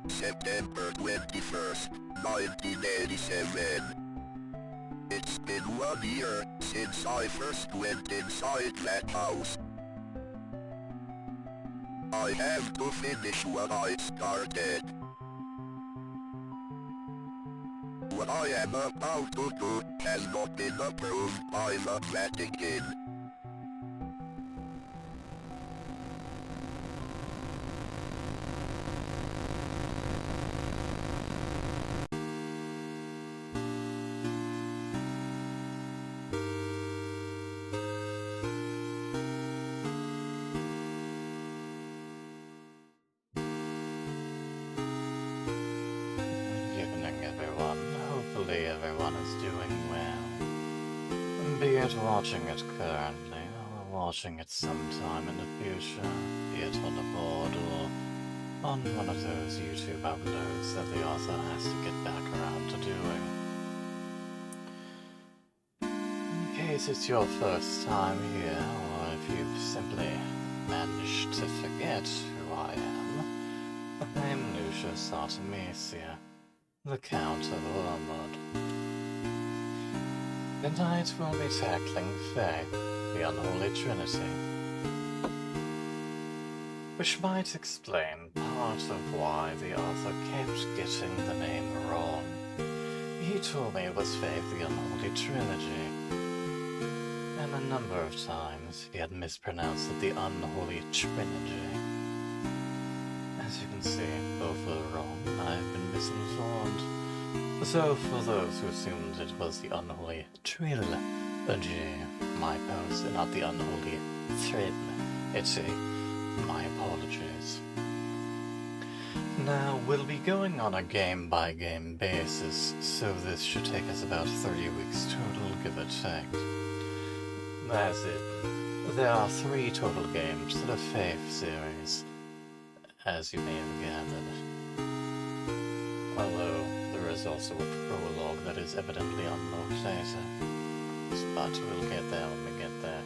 September 21st, 1987. It's been 1 year since I first went inside that house. I have to finish what I started. What I am about to do has not been approved by the Vatican. Hopefully everyone is doing well. Be it watching it currently, or watching it sometime in the future, be it on the board or on one of those YouTube uploads that the author has to get back around to doing. In case it's your first time here, or if you've simply managed to forget who I am, I'm Lucius Artemisia, the Count of Wormwood. Tonight we'll be tackling Faith, the Unholy Trinity, which might explain part of why the author kept getting the name wrong. He told me it was Faith, the Unholy Trinity, and a number of times he had mispronounced it the Unholy Trinity. As you can see, both were wrong. I've been misinformed. So, for those who assumed it was the Unholy Trilogy, my post, and not the Unholy Trinity, my apologies. Now, we'll be going on a game-by-game basis, so this should take us about 30 weeks total, give or take. That's it. There are 3 total games to the Faith series, as you may have gathered. Although, there is also a prologue that is evidently unlocked later. But we'll get there when we get there.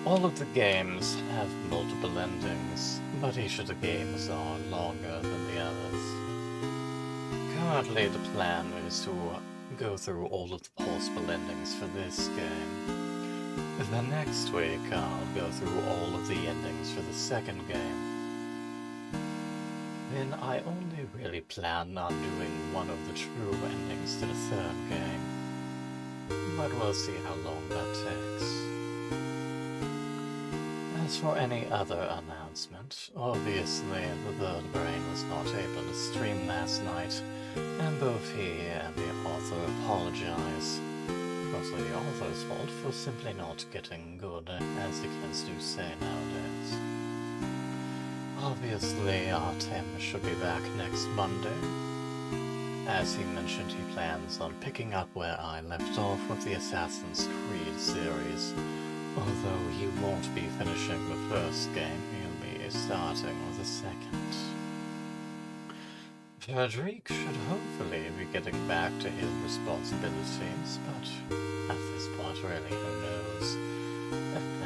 All of the games have multiple endings, but each of the games are longer than the others. Currently, the plan is to go through all of the possible endings for this game. The next week, I'll go through all of the endings for the second game. Then I only really plan on doing one of the true endings to the third game. But we'll see how long that takes. As for any other announcement, obviously the Bird Brain was not able to stream last night, and both he and the author apologize. Mostly the author's fault for simply not getting good, as the kids do say nowadays. Obviously, Artem should be back next Monday. As he mentioned, he plans on picking up where I left off with the Assassin's Creed series. Although he won't be finishing the first game, he'll be starting with the second. Frederic should hopefully be getting back to his responsibilities, but at this point really, who knows?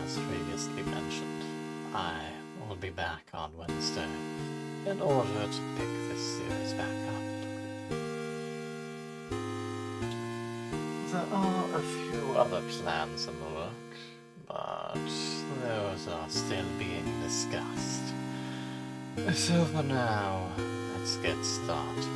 As previously mentioned, I will be back on Wednesday in order to pick this series back up. There are a few other plans in the works, but those are still being discussed. So for now, let's get started.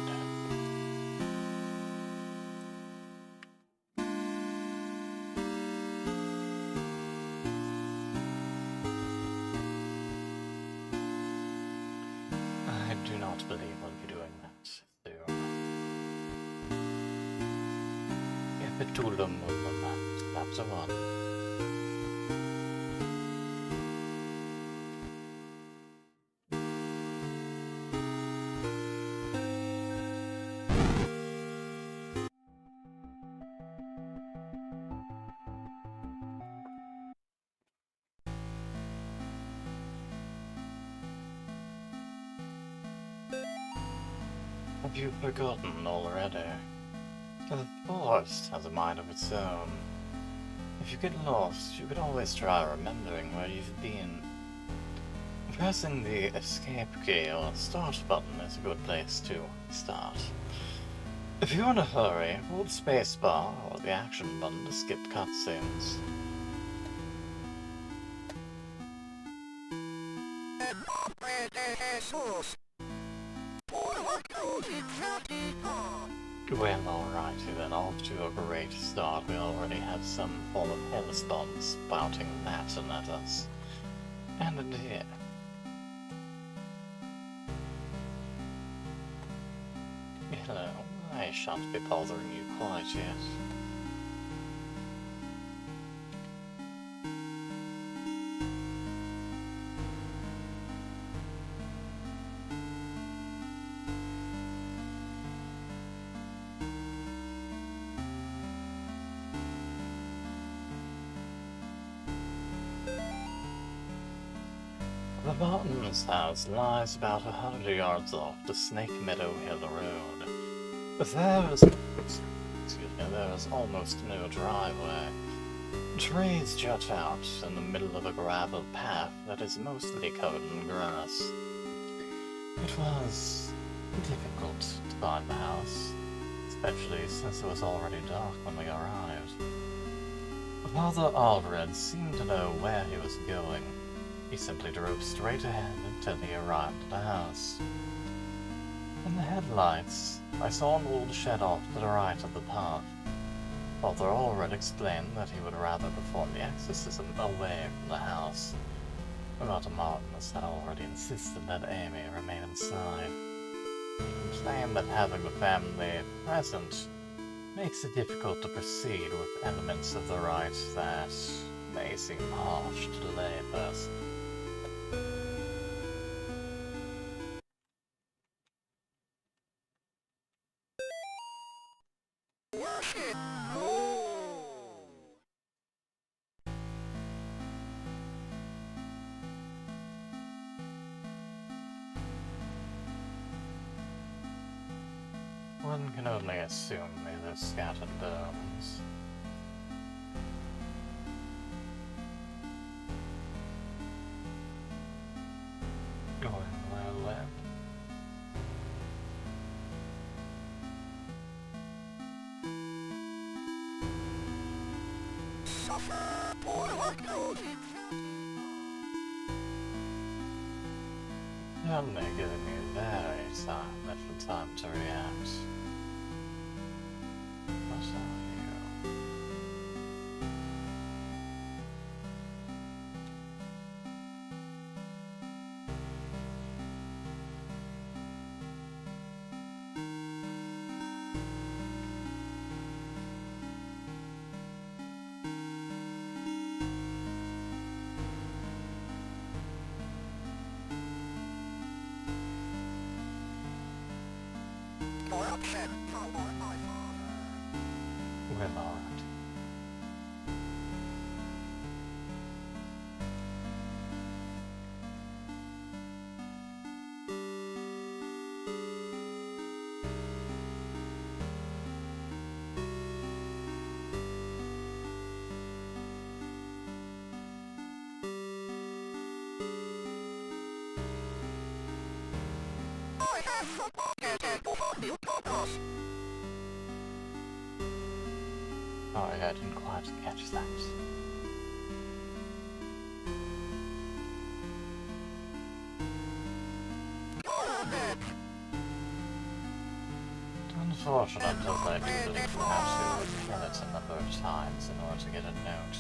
I do not believe I'll be doing that soon. Epitulum Chapter 1. Have you forgotten already? The forest has a mind of its own. If you get lost, you can always try remembering where you've been. Pressing the escape key or start button is a good place to start. If you're in a hurry, hold spacebar or the action button to skip cutscenes. Well, alrighty then, off to a great start. We already have some form of hellspawn spouting Latin at us. And indeed. Hello, I shan't be bothering you quite yet. The Barton's house lies about 100 yards off the Snake Meadow Hill Road. There is almost no driveway. Trees jut out in the middle of a gravel path that is mostly covered in grass. It was difficult to find the house, especially since it was already dark when we arrived. Father Aldred seemed to know where he was going. He simply drove straight ahead until he arrived at the house. In the headlights, I saw an old shed off to the right of the path. Father Aldred explained that he would rather perform the exorcism away from the house. But Martinus had already insisted that Amy remain inside. He complained that having the family present makes it difficult to proceed with elements of the rite that may seem harsh to the layperson. One can only assume these are scattered domes. Going well then. Only giving me very little time to react. What are you? Well, alright. Sorry, I didn't quite catch that. Unfortunate as I do believe you have to kill it a number of times in order to get a note.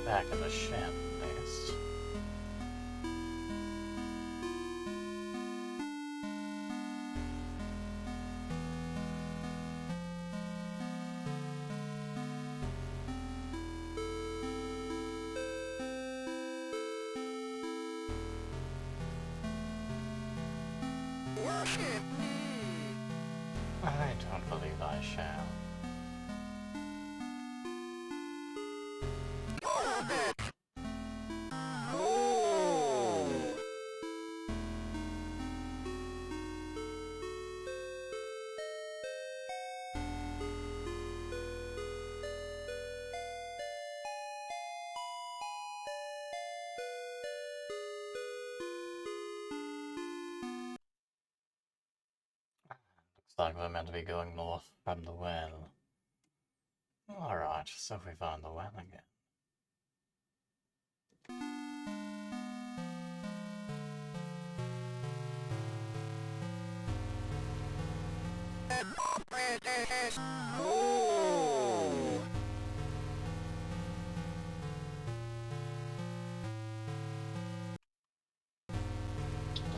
Back in the shed, at least. Worship me. don't believe I shall. Looks like we're meant to be going north from the well. Alright, so we found the well again.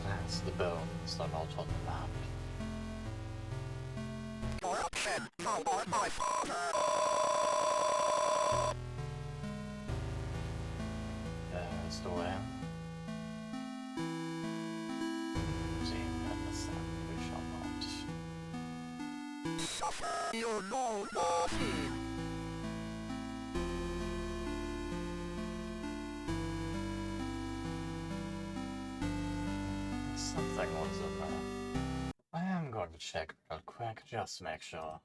That's the bones, they're not on the map. There's the well. Seeing in the sand, we shall not. Something was in there. I am going to check real quick, just to make sure.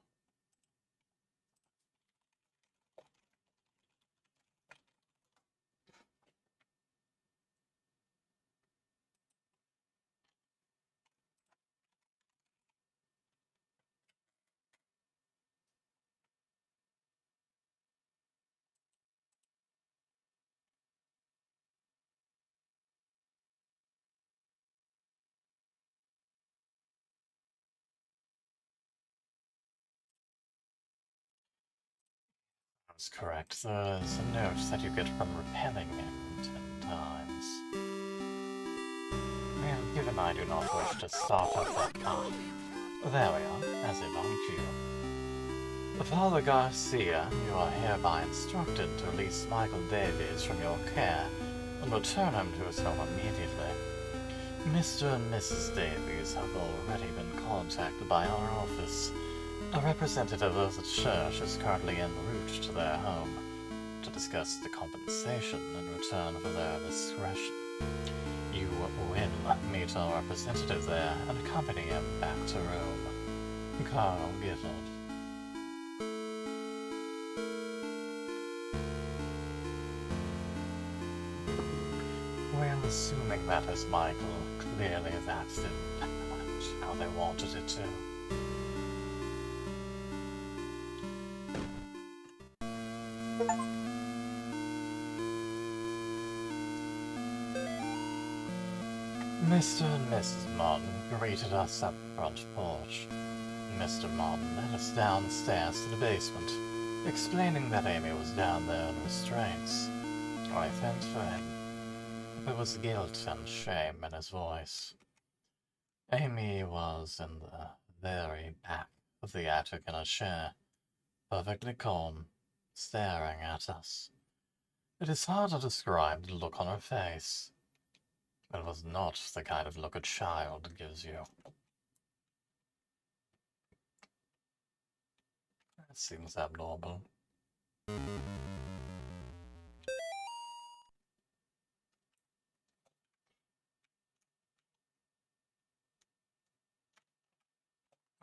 That's correct. There's a note that you get from repelling him 10 times. Well, given I do not wish to start up that path. There we are, as if aren't you. Father Garcia, you are hereby instructed to release Michael Davies from your care and return him to his home immediately. Mr. and Mrs. Davies have already been contacted by our office. A representative of the church is currently en route to their home to discuss the compensation in return for their discretion. You will meet our representative there and accompany him back to Rome. Carl Gifford. Well, assuming that is Michael, clearly that didn't match how they wanted it to. Mr. and Mrs. Martin greeted us at the front porch. Mr. Martin led us down the stairs to the basement, explaining that Amy was down there in restraints. I thanked for him. There was guilt and shame in his voice. Amy was in the very back of the attic in a chair, perfectly calm, staring at us. It is hard to describe the look on her face. It was not the kind of look a child gives you. It seems abnormal.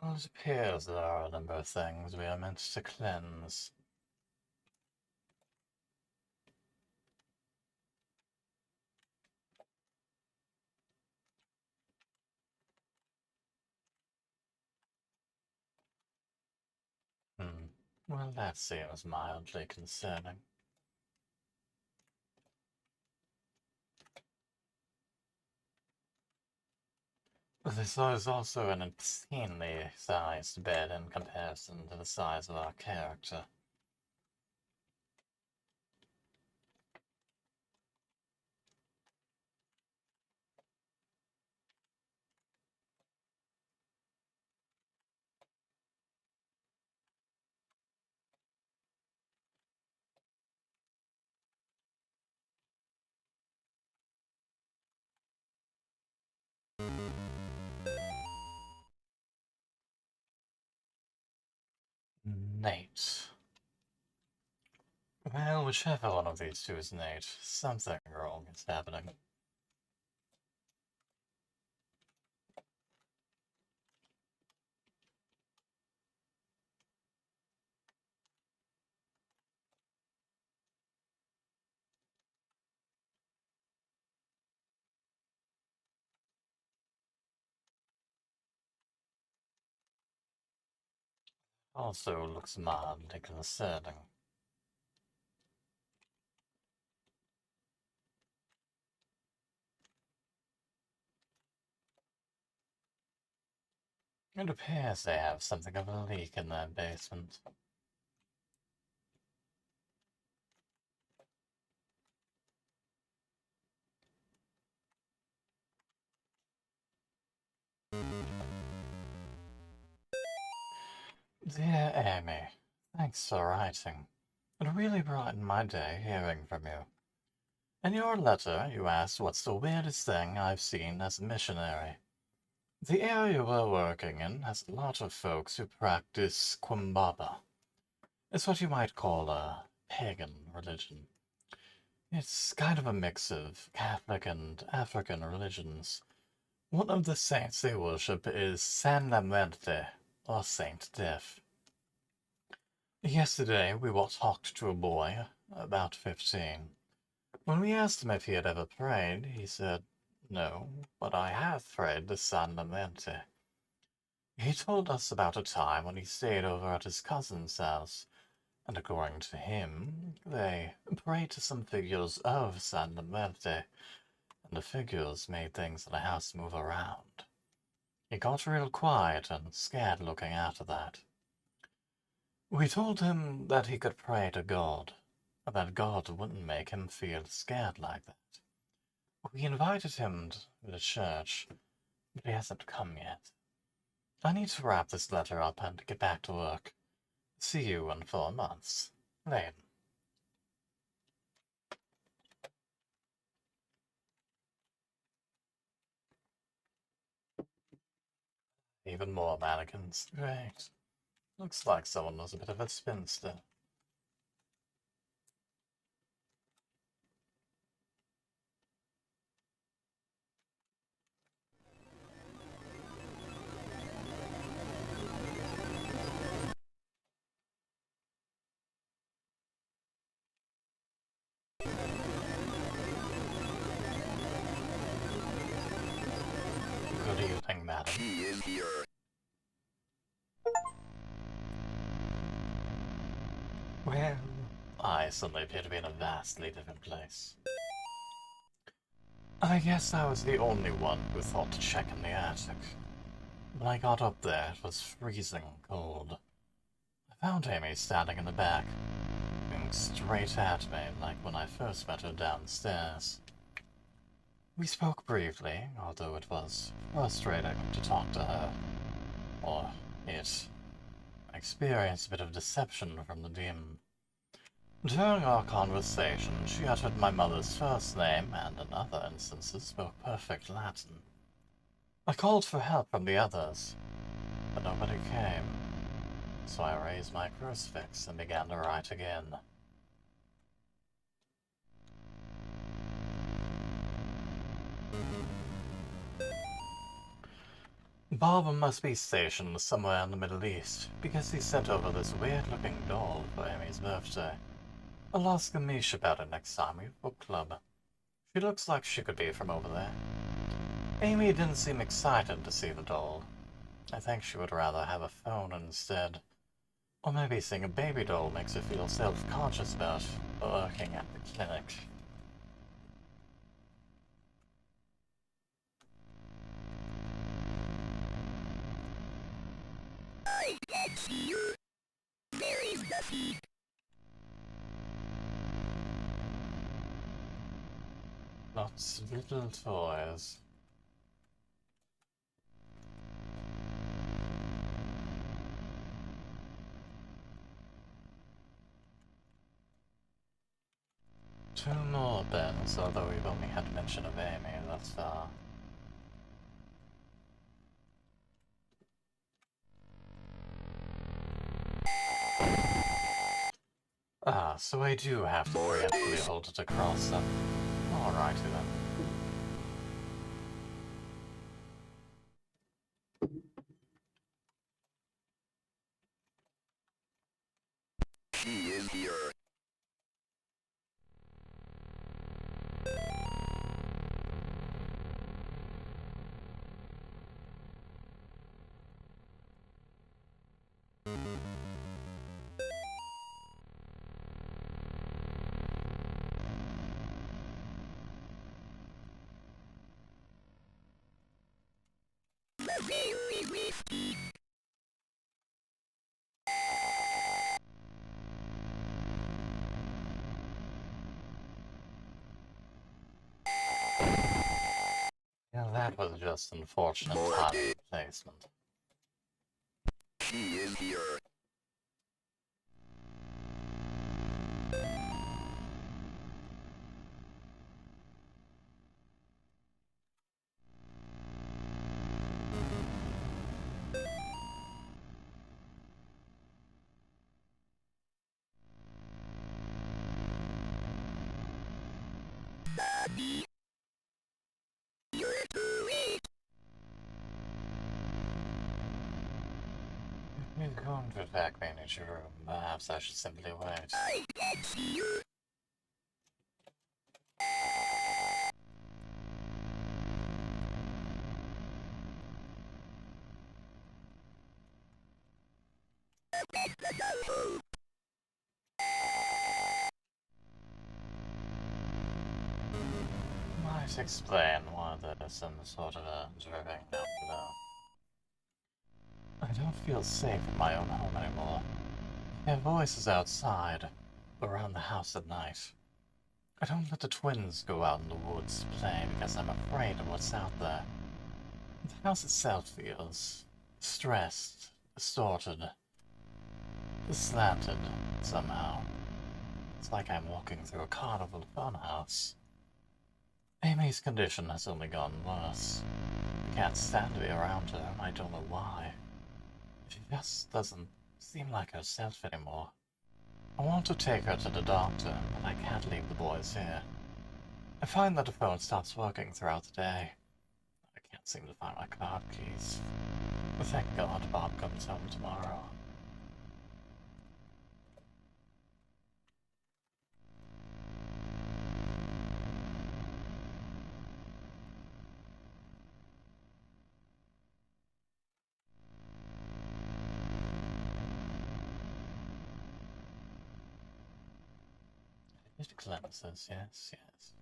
Well, it appears there are a number of things we are meant to cleanse. Well, that seems mildly concerning. This is also an obscenely sized bed in comparison to the size of our character. Nate. Well, whichever one of these two is Nate, something wrong is happening. Also looks mildly concerning. It appears they have something of a leak in their basement. Dear Amy, thanks for writing. It really brightened my day hearing from you. In your letter, you asked what's the weirdest thing I've seen as a missionary. The area we're working in has a lot of folks who practice Quimbaba. It's what you might call a pagan religion. It's kind of a mix of Catholic and African religions. One of the saints they worship is San Lamuerte, or Saint Death. Yesterday we talked to a boy, about 15. When we asked him if he had ever prayed, he said, "No, but I have prayed to San Lamuerte." He told us about a time when he stayed over at his cousin's house, and according to him, they prayed to some figures of San Lamuerte, and the figures made things in the house move around. He got real quiet and scared looking after that. We told him that he could pray to God, and that God wouldn't make him feel scared like that. We invited him to the church, but he hasn't come yet. I need to wrap this letter up and get back to work. See you in 4 months. Lane. Even more mannequins. Great. Looks like someone was a bit of a spinster. Good evening, madam. He is here. Well, I suddenly appear to be in a vastly different place. I guess I was the only one who thought to check in the attic. When I got up there, it was freezing cold. I found Amy standing in the back, looking straight at me like when I first met her downstairs. We spoke briefly, although it was frustrating to talk to her. Or it. I experienced a bit of deception from the demon. During our conversation, she uttered my mother's first name and in other instances spoke perfect Latin. I called for help from the others, but nobody came, so I raised my crucifix and began to write again. Bob must be stationed somewhere in the Middle East, because he sent over this weird-looking doll for Amy's birthday. I'll ask Amish about it next time we book club. She looks like she could be from over there. Amy didn't seem excited to see the doll. I think she would rather have a phone instead. Or maybe seeing a baby doll makes her feel self-conscious about working at the clinic. I can't see you. Where is the seat? Lots of little toys. Two more beds, although we've only had mention of Amy thus far. Ah, so I do have to preemptively hold it across them. Alrighty then. She is here. Yeah, that was just unfortunate timing placement. She is here. Daddy, you're too late. If you're going to attack me in your room, perhaps I should simply wait. I can't see you. Might explain why there's some sort of a dripping down below. I don't feel safe in my own home anymore. I hear voices outside, around the house at night. I don't let the twins go out in the woods to play because I'm afraid of what's out there. The house itself feels stressed, distorted, slanted somehow. It's like I'm walking through a carnival funhouse. Amy's condition has only gotten worse. I can't stand to be around her, and I don't know why. She just doesn't seem like herself anymore. I want to take her to the doctor, but I can't leave the boys here. I find that the phone stops working throughout the day. I can't seem to find my card keys. Thank God Bob comes home tomorrow. It cleanses, yes, yes.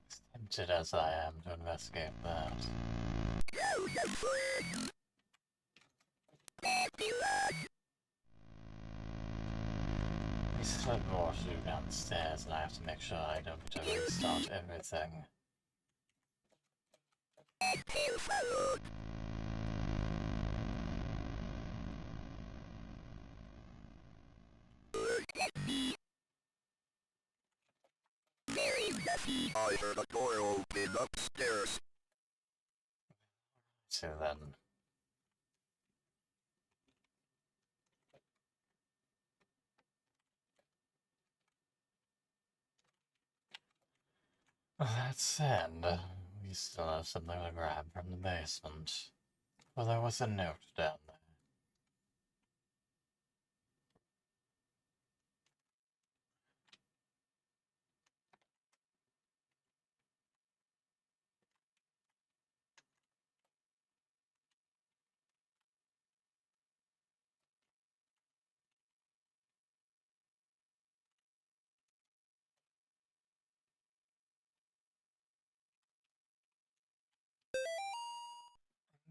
As tempted as I am to investigate that. We still have more to do downstairs, and I have to make sure I don't have to restart everything. I heard a door open upstairs. So then... That said, we still have something to grab from the basement. Well, there was a note down there.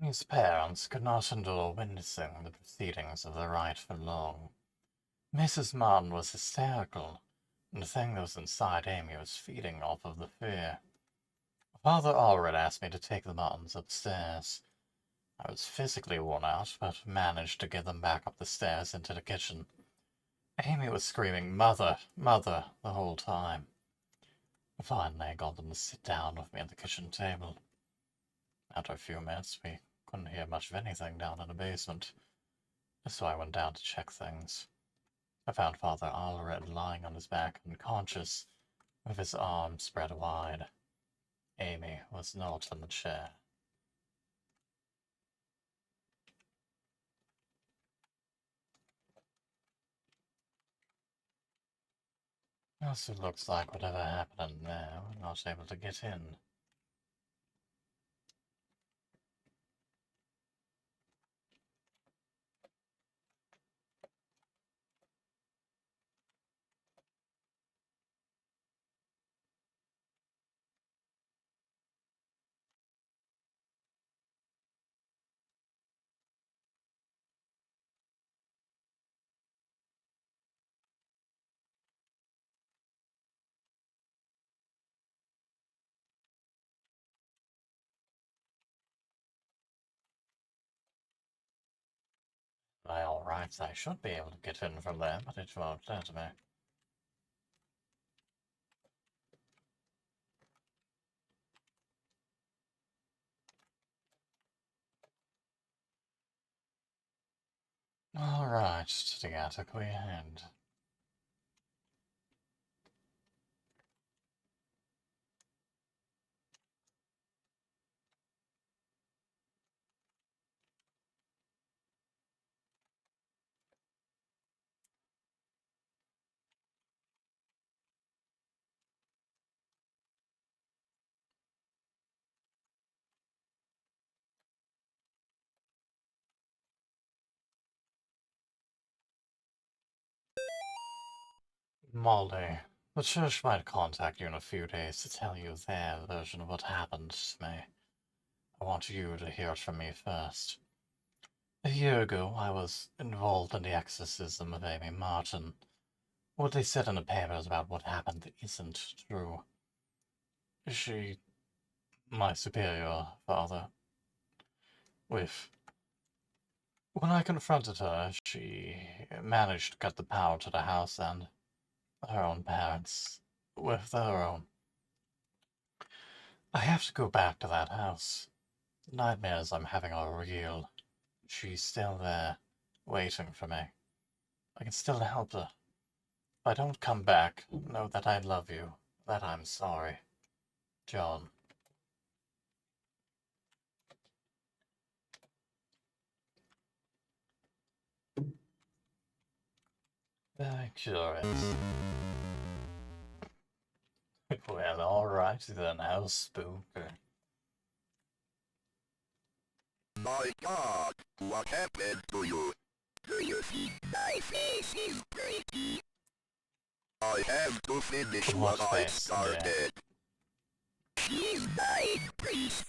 His parents could not endure witnessing the proceedings of the rite for long. Mrs. Martin was hysterical, and the thing that was inside Amy was feeding off of the fear. Father Allred asked me to take the Martins upstairs. I was physically worn out, but managed to get them back up the stairs into the kitchen. Amy was screaming, "Mother, Mother," the whole time. Finally, I got them to sit down with me at the kitchen table. After a few minutes, we couldn't hear much of anything down in the basement, so I went down to check things. I found Father Allred lying on his back unconscious, with his arms spread wide. Amy was not in the chair. Also looks like whatever happened in there, we're not able to get in. By all rights, I should be able to get in from there, but it won't let me. Alright, to the attic we head. Molly, the church might contact you in a few days to tell you their version of what happened to me. I want you to hear it from me first. A year ago, I was involved in the exorcism of Amy Martin. What they said in the papers about what happened isn't true. She, my superior father, with... When I confronted her, she managed to cut the power to the house and her own parents with their own. I have to go back to that house. The nightmares I'm having are real. She's still there, waiting for me. I can still help her. If I don't come back, know that I love you, that I'm sorry. John. Very curious. Well, alright then, how spooky. My God, what happened to you? Do you think my face is pretty? I have to finish What what I face, started. She's my priest.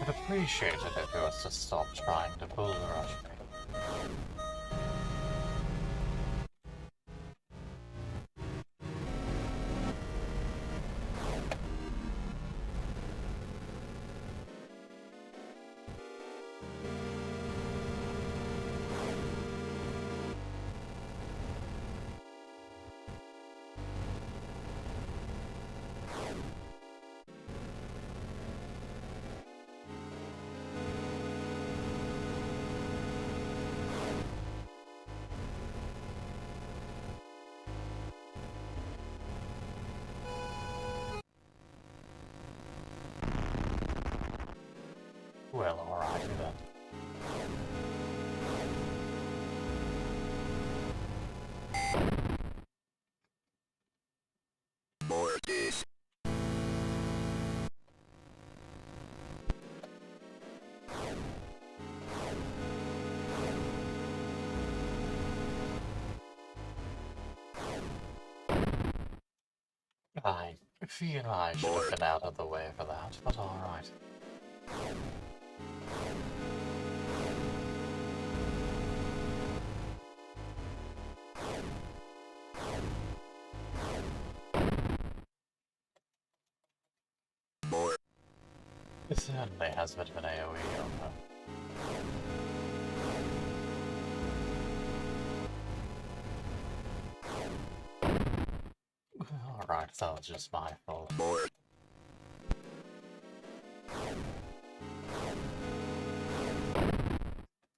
I'd appreciate it if you was to stop trying to bull rush me. Well, alrighty then. Mortis. I feel I should have been out of the way for that, but alright. More. It certainly has a bit of an AoE on her. Alright, that was just my fault. More.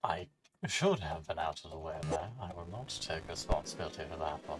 I should have been out of the way there. I will not take responsibility for that one.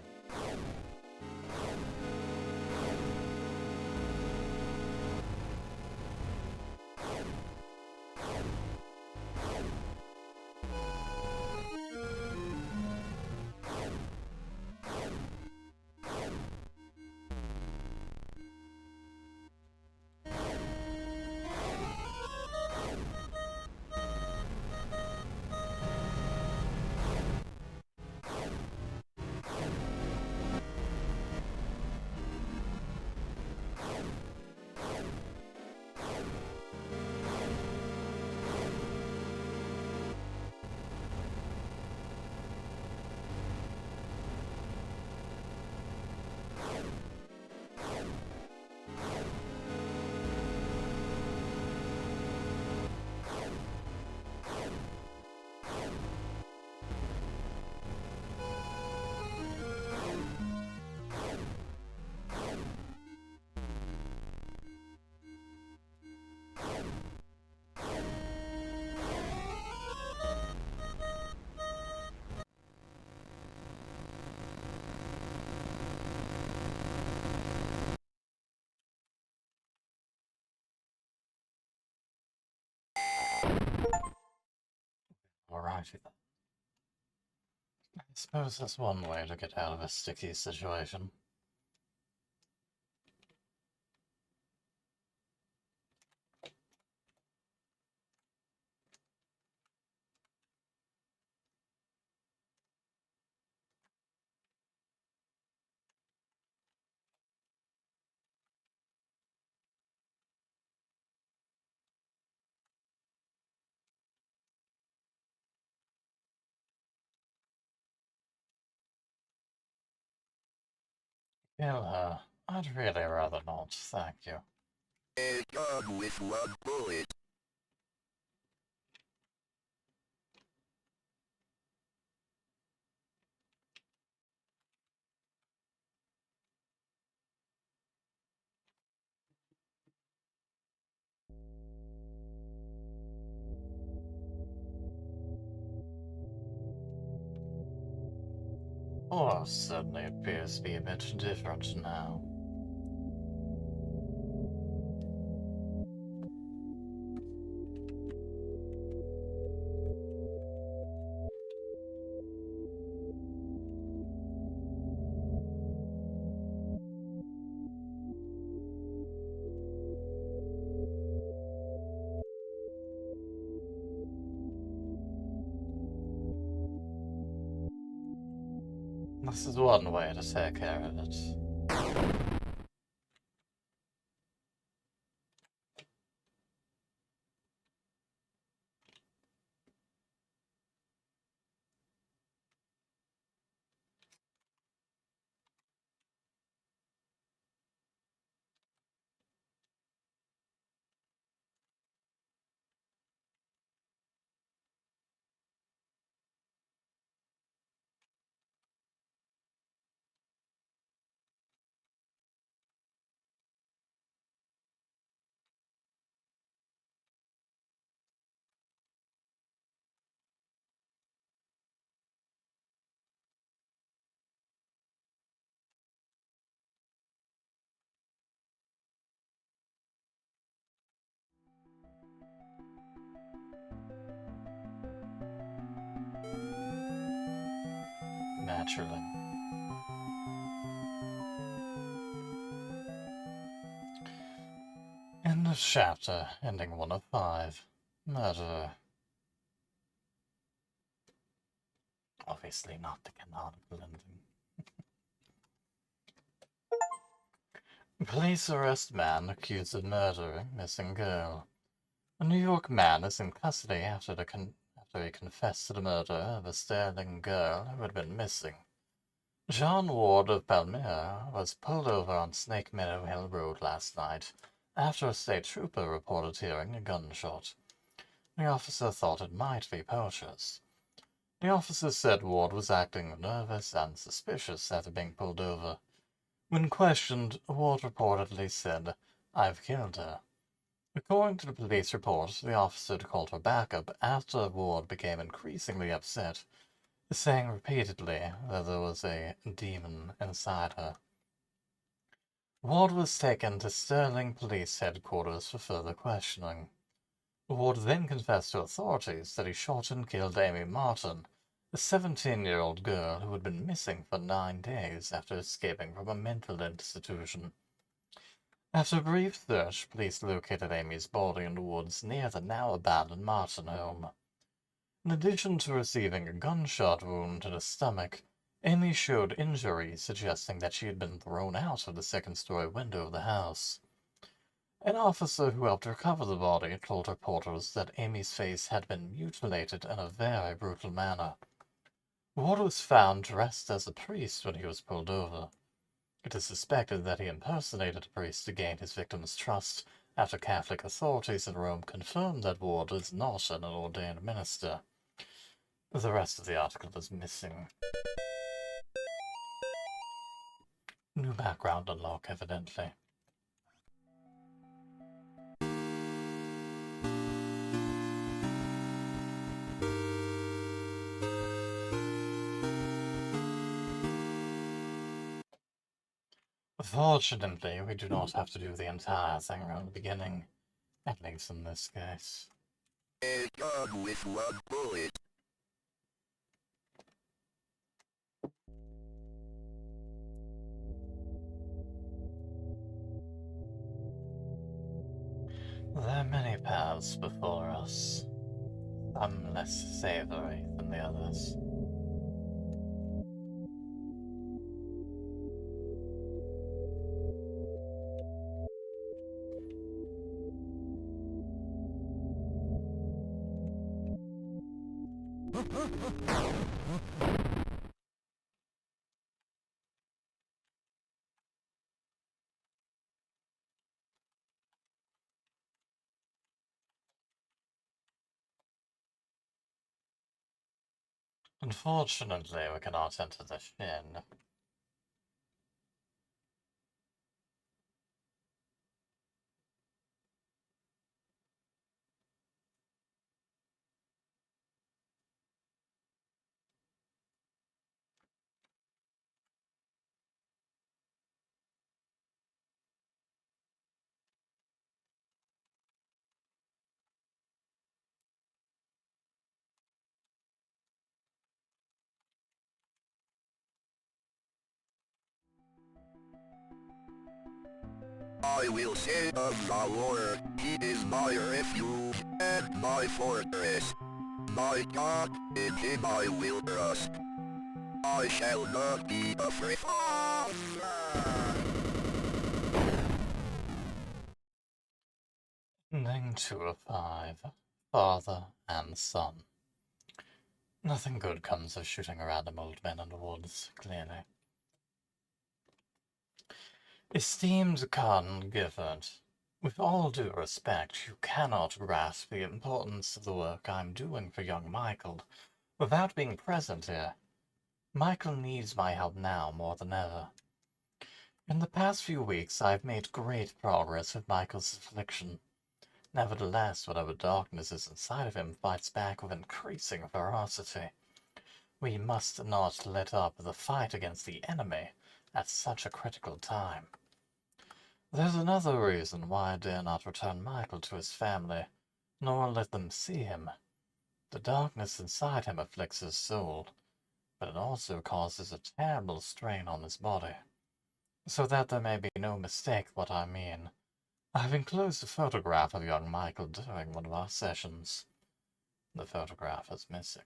Alrighty then. I suppose that's one way to get out of a sticky situation. Kill her. I'd really rather not, thank you. A gun with one bullet. Oh, certainly appears to be a bit different now. This is one way to take care of it. naturally. End of chapter, ending 1 of 5. Murder. Obviously not the canonical ending. Police arrest man accused of murdering missing girl. A New York man is in custody after he confessed to the murder of a Sterling girl who had been missing. John Ward of Palmyra was pulled over on Snake Meadow Hill Road last night after a state trooper reported hearing a gunshot. The officer thought it might be poachers. The officer said Ward was acting nervous and suspicious after being pulled over. When questioned, Ward reportedly said, "I've killed her." According to the police report, the officer called for backup after Ward became increasingly upset, saying repeatedly that there was a demon inside her. Ward was taken to Sterling Police Headquarters for further questioning. Ward then confessed to authorities that he shot and killed Amy Martin, a 17-year-old girl who had been missing for 9 days after escaping from a mental institution. After a brief search, police located Amy's body in the woods near the now-abandoned Martin home. In addition to receiving a gunshot wound to the stomach, Amy showed injuries suggesting that she had been thrown out of the second-story window of the house. An officer who helped recover the body told reporters that Amy's face had been mutilated in a very brutal manner. Ward was found dressed as a priest when he was pulled over. It is suspected that he impersonated a priest to gain his victim's trust after Catholic authorities in Rome confirmed that Ward is not an ordained minister. The rest of the article is missing. New background unlock, evidently. Fortunately, we do not have to do the entire thing from the beginning, at least in this case. A gun with one bullet. There are many paths before us, some less savory than the others. Unfortunately, we cannot enter the shin. I will say of the Lord, He is my refuge and my fortress. My God, in Him I will trust. I shall not be afraid. Ending 2 of 5. Father and son. Nothing good comes of shooting random old men in the woods, clearly. Esteemed Cardinal Gifford, with all due respect, you cannot grasp the importance of the work I'm doing for young Michael without being present here. Michael needs my help now more than ever. In the past few weeks, I've made great progress with Michael's affliction. Nevertheless, whatever darkness is inside of him fights back with increasing ferocity. We must not let up the fight against the enemy at such a critical time. There's another reason why I dare not return Michael to his family, nor let them see him. The darkness inside him afflicts his soul. but it also causes a terrible strain on his body. So that there may be no mistake what I mean, I've enclosed a photograph of young Michael during one of our sessions. The photograph is missing.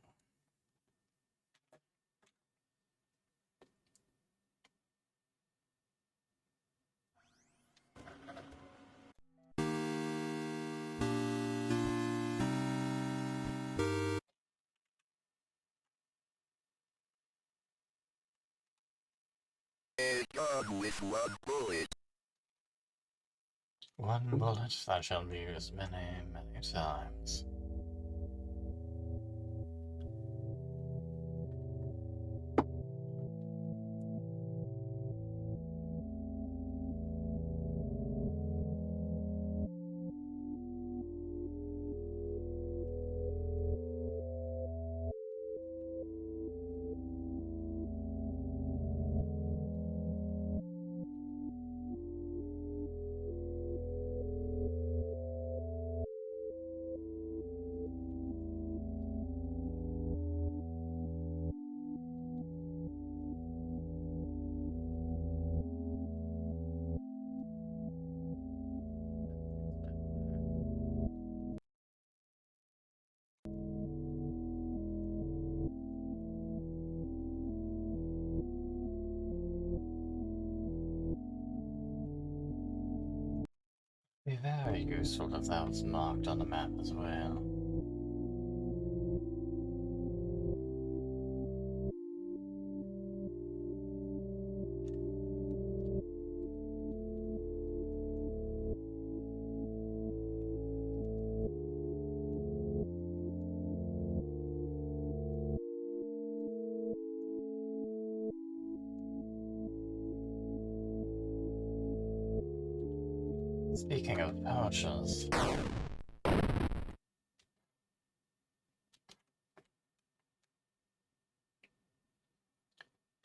A gun with one bullet. One bullet that shall be used many, many times. Be very useful if that was marked on the map as well. Speaking of pouches,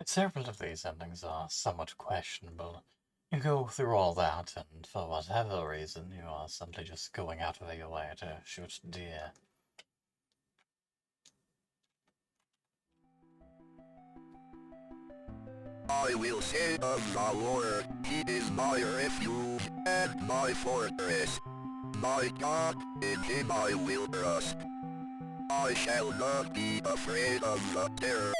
several of these endings are somewhat questionable. You go through all that, and for whatever reason, you are simply just going out of your way to shoot deer. I will say of the Lord, He is my refuge and my fortress. My God, in Him I will trust. I shall not be afraid of the terror.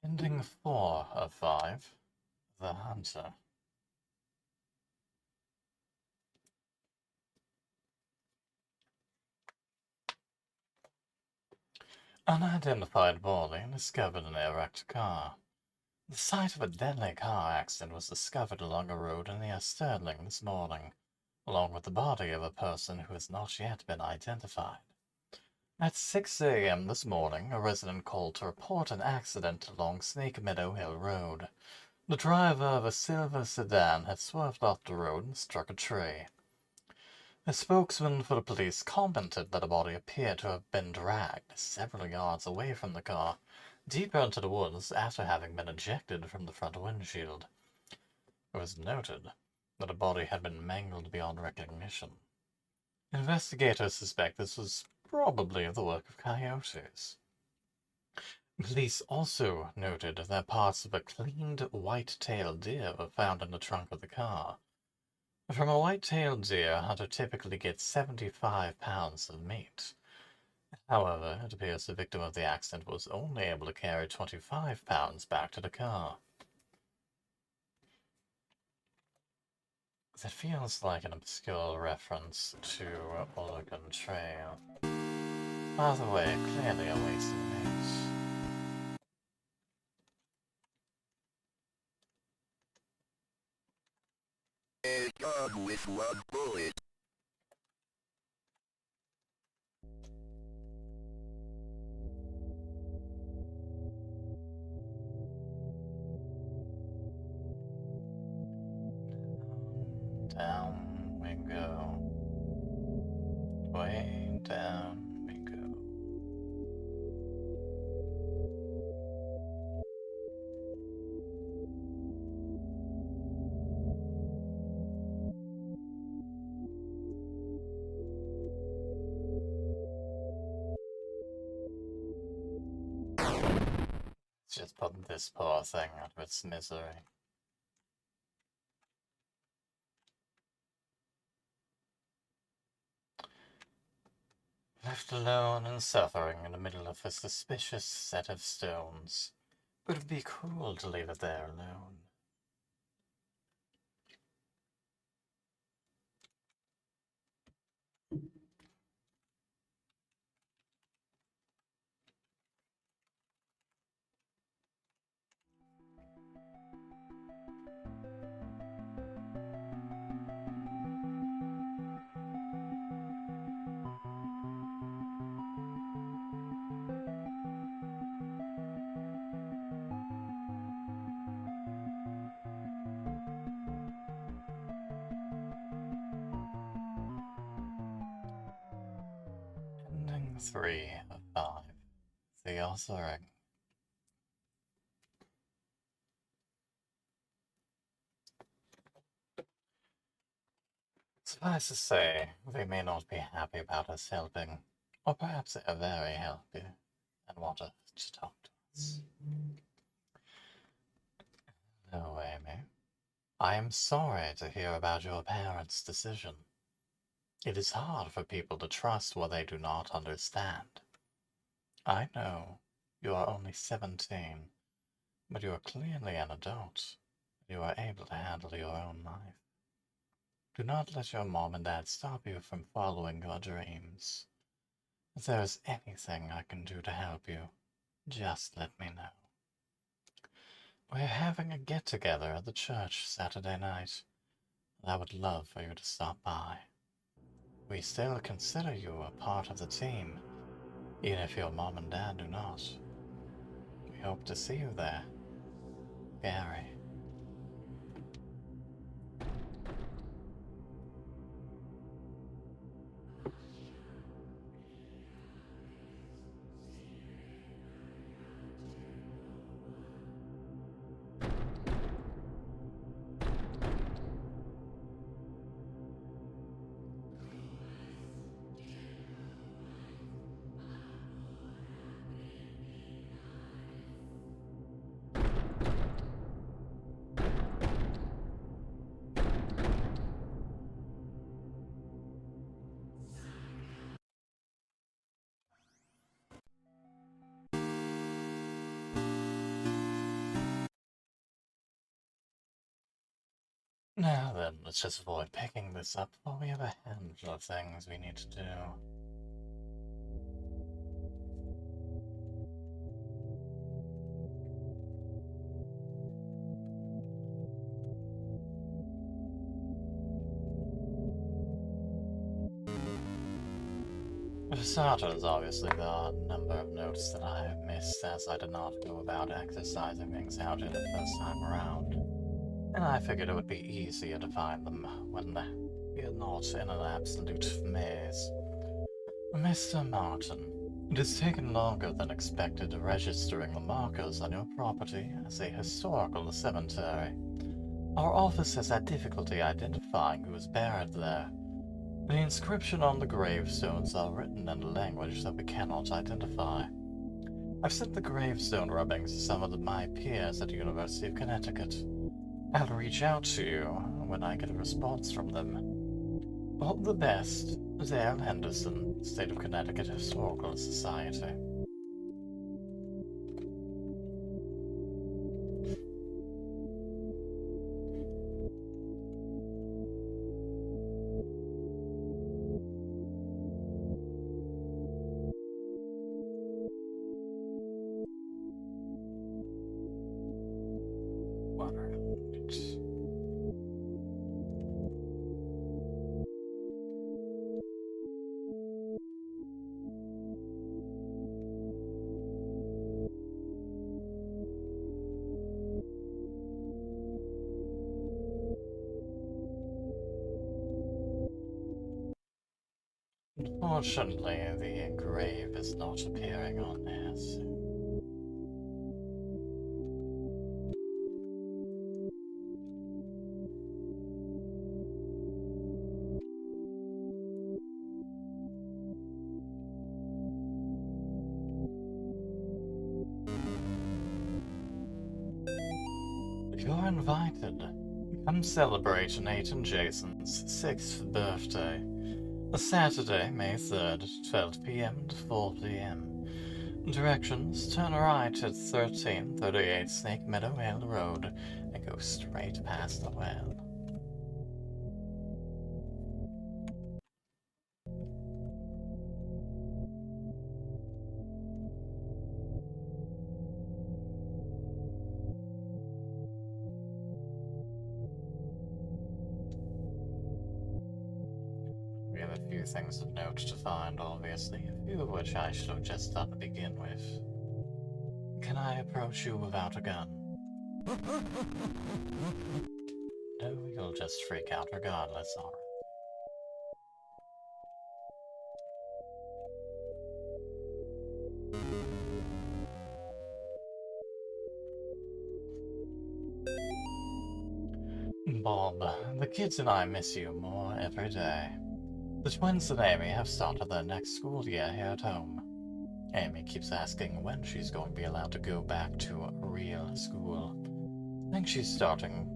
Ending 4 of 5, The Hunter. Unidentified body discovered in a wrecked car. The site of a deadly car accident was discovered along a road near Stirling this morning, along with the body of a person who has not yet been identified. At 6 a.m. this morning, a resident called to report an accident along Snake Meadow Hill Road. The driver of a silver sedan had swerved off the road and struck a tree. A spokesman for the police commented that a body appeared to have been dragged several yards away from the car, deeper into the woods after having been ejected from the front windshield. It was noted that the body had been mangled beyond recognition. Investigators suspect this was probably the work of coyotes. Police also noted that parts of a cleaned white-tailed deer were found in the trunk of the car. From a white-tailed deer, a hunter typically gets 75 pounds of meat. However, it appears the victim of the accident was only able to carry 25 pounds back to the car. That feels like an obscure reference to Oregon Trail. By the way, clearly a waste of meat. A gun with one bullet. Down we go. down we go. Let's just put this poor thing out of its misery. Left alone and suffering in the middle of a suspicious set of stones. Would it be cruel to leave it there alone? Ending 3 of 5. The Offering. Suffice to say, they may not be happy about us helping, or perhaps they are very happy and want us to talk to us. Hello, Amy. I am sorry to hear about your parents' decision. It is hard for people to trust what they do not understand. I know you are only 17, but you are clearly an adult. You are able to handle your own life. Do not let your mom and dad stop you from following your dreams. If there is anything I can do to help you, just let me know. We're having a get-together at the church Saturday night, and I would love for you to stop by. We still consider you a part of the team, even if your mom and dad do not. We hope to see you there. Gary. Now then, let's just avoid picking this up, for we have a handful of things we need to do. For starters, obviously, there are a number of notes that I have missed as I did not go about exercising things out in the first time around, and I figured it would be easier to find them when we are not in an absolute maze. Mr. Martin, it has taken longer than expected registering the markers on your property as a historical cemetery. Our office has had difficulty identifying who is buried there. The inscription on the gravestones are written in a language that we cannot identify. I've sent the gravestone rubbings to some of my peers at the University of Connecticut. I'll reach out to you when I get a response from them. All the best, Dale Henderson, State of Connecticut Historical Society. Fortunately, the grave is not appearing on this. You're invited. Come celebrate Nate and Jason's 6th birthday. Saturday, May 3rd, 12 p.m. to 4 p.m. Directions: turn right at 1338 Snake Meadow Hill Road and go straight past the well. We have a few things of note to find, obviously, a few of which I should have just done to begin with. Can I approach you without a gun? No, you'll just freak out regardless, alright. Bob, the kids and I miss you more every day. The twins and Amy have started their next school year here at home. Amy keeps asking when she's going to be allowed to go back to a real school. I think she's getting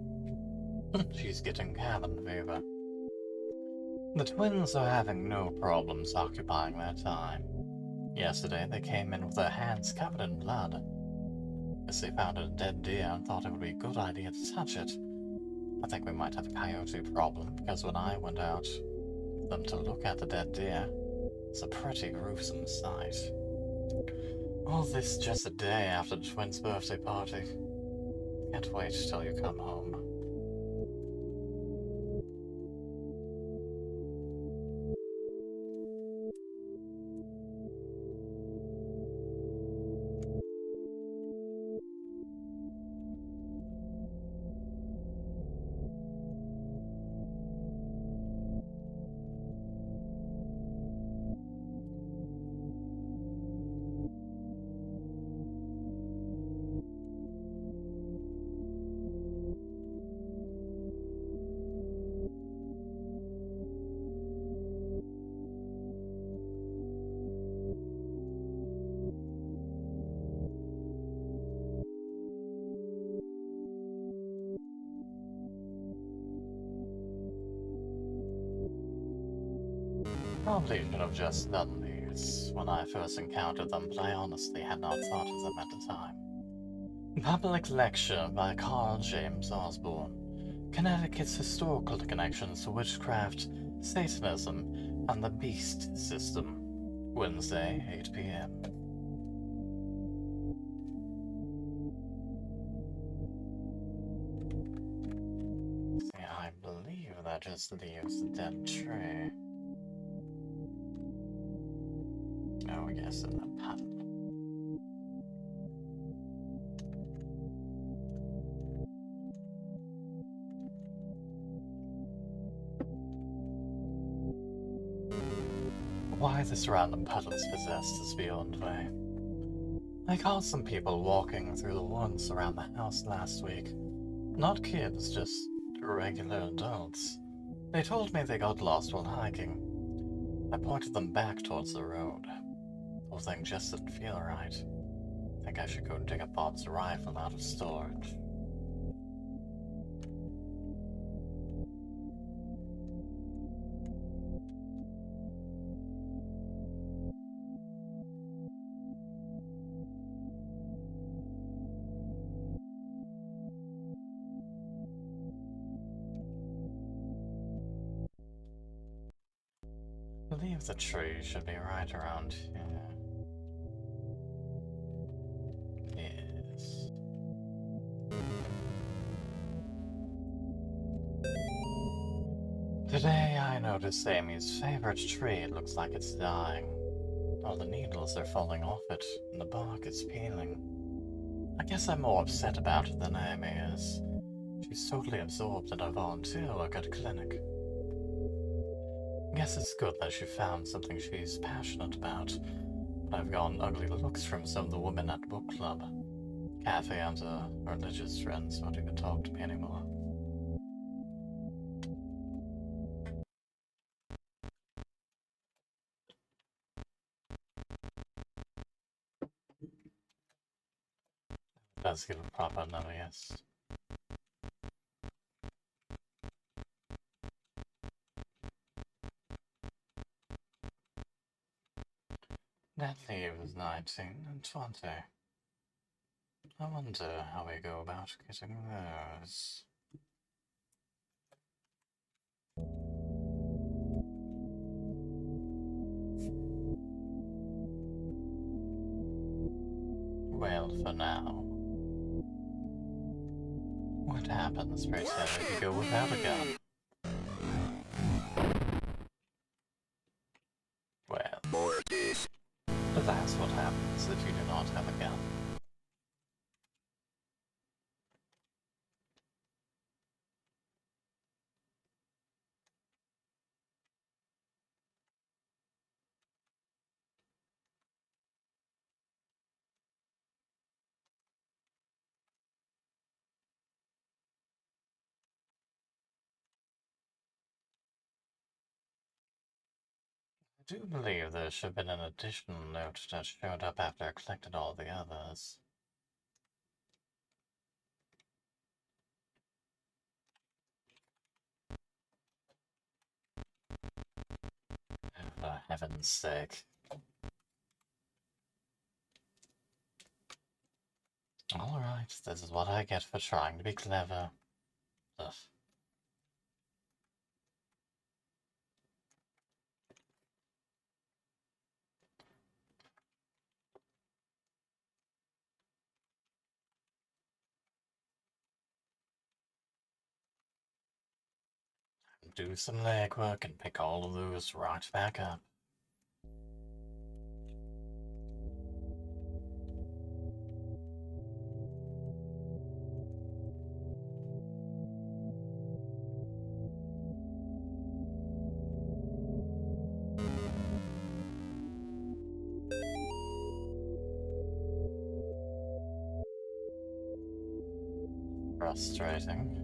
cabin fever. The twins are having no problems occupying their time. Yesterday they came in with their hands covered in blood. As they found a dead deer and thought it would be a good idea to touch it. I think we might have a coyote problem, because when I went out with them to look at the dead deer, it's a pretty gruesome sight. All this just a day after the twins' birthday party. Can't wait till you come home. Probably should have just done these when I first encountered them, but I honestly had not thought of them at the time. Public Lecture by Carl James Osborne. Connecticut's Historical Connections to Witchcraft, Satanism, and the Beast System. Wednesday, 8 p.m. See, I believe that just leaves the dead tree. Oh, yes, in the puddle. Why this random puddle is possessed is beyond me. I caught some people walking through the woods around the house last week. Not kids, just regular adults. They told me they got lost while hiking. I pointed them back towards the road. The whole thing just didn't feel right. I think I should go dig up Bob's rifle out of storage. I believe the tree should be right around here. Yes. Today I noticed Amy's favorite tree looks like it's dying. All the needles are falling off it, and the bark is peeling. I guess I'm more upset about it than Amy is. She's totally absorbed in her volunteer work at clinic. Guess it's good that she found something she's passionate about. But I've gotten ugly looks from some of the women at book club. Cafe and religious friends won't even talk to me anymore. Let's give a proper no, yes. Natalie was 19 and 20. I wonder how we go about getting those. Well, for now. What happens, pray tell, if you go without a gun? Well, that's what happens if you do not have a gun. I do believe there should have been an additional note that showed up after I collected all the others. For heaven's sake. Alright, this is what I get for trying to be clever. Ugh. Do some legwork and pick all of those right back up. Frustrating.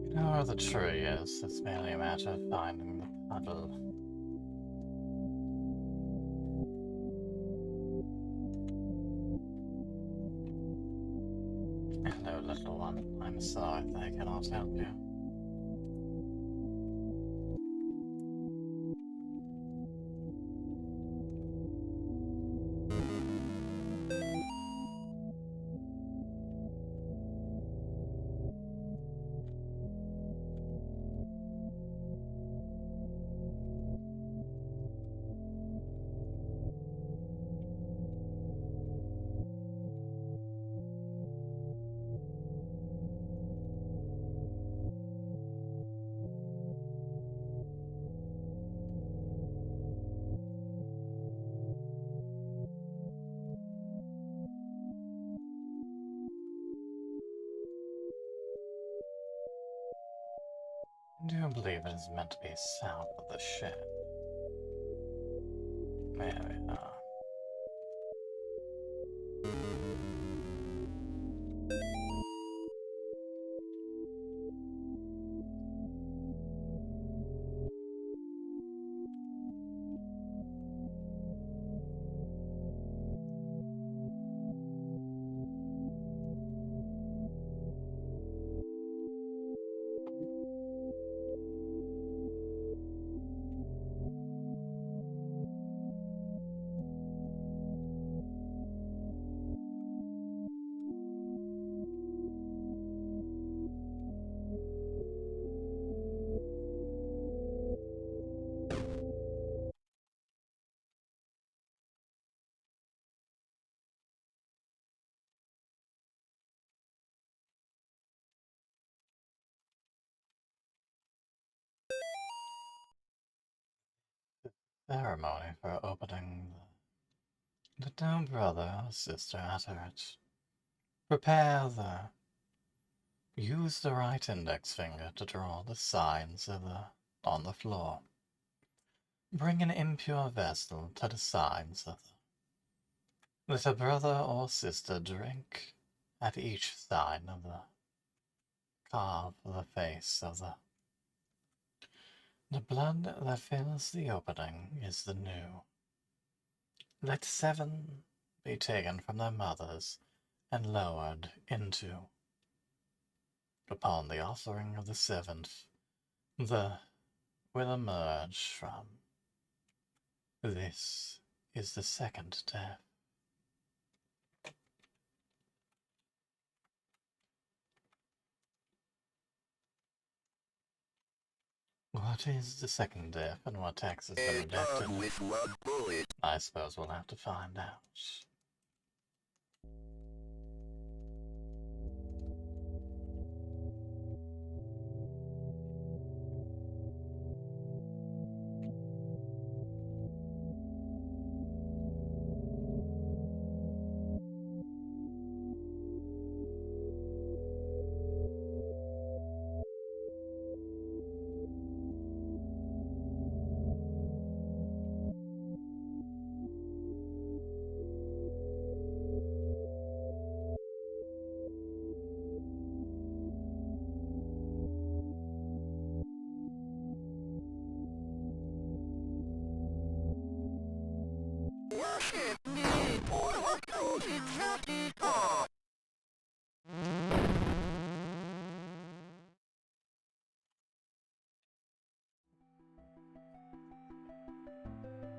You know where the tree is, it's merely a matter of finding the puddle. Hello, little one. I'm sorry that I cannot help you. Do you believe it is meant to be south of the shed? There we are. Ceremony for opening the new brother or sister at it. Prepare the... Use the right index finger to draw the signs on the floor. Bring an impure vessel to the signs of the... Let a brother or sister drink at each sign of the... Carve the face of the... The blood that fills the opening is the new. Let 7 be taken from their mothers and lowered into. Upon the offering of the 7th, the will emerge from. This is the second death. What is the second death and what text has been redacted? With one bullet. I suppose we'll have to find out. Worship me, or what goes in Trinity God.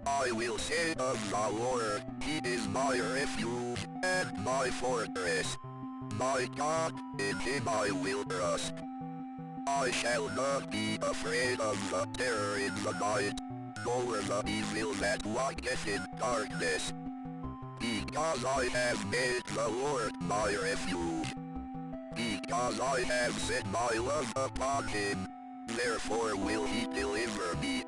I will say of the Lord, He is my refuge and my fortress. My God, in Him I will trust. I shall not be afraid of the terror in the night, nor the evil that walketh in darkness. Because I have made the Lord my refuge. Because I have set my love upon Him, therefore will He deliver me.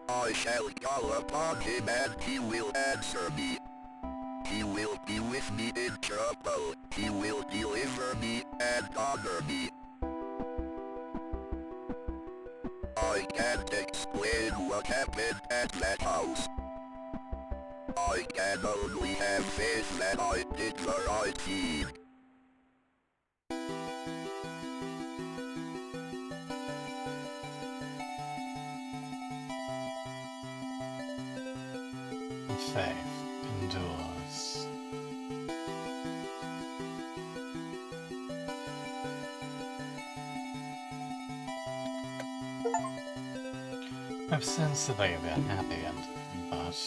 I shall call upon Him and He will answer me. He will be with me in trouble. He will deliver me and honor me. I can't explain what happened at that house. I can only have faith that I did the right deed. Faith endures. I've sensibly been happy ending, but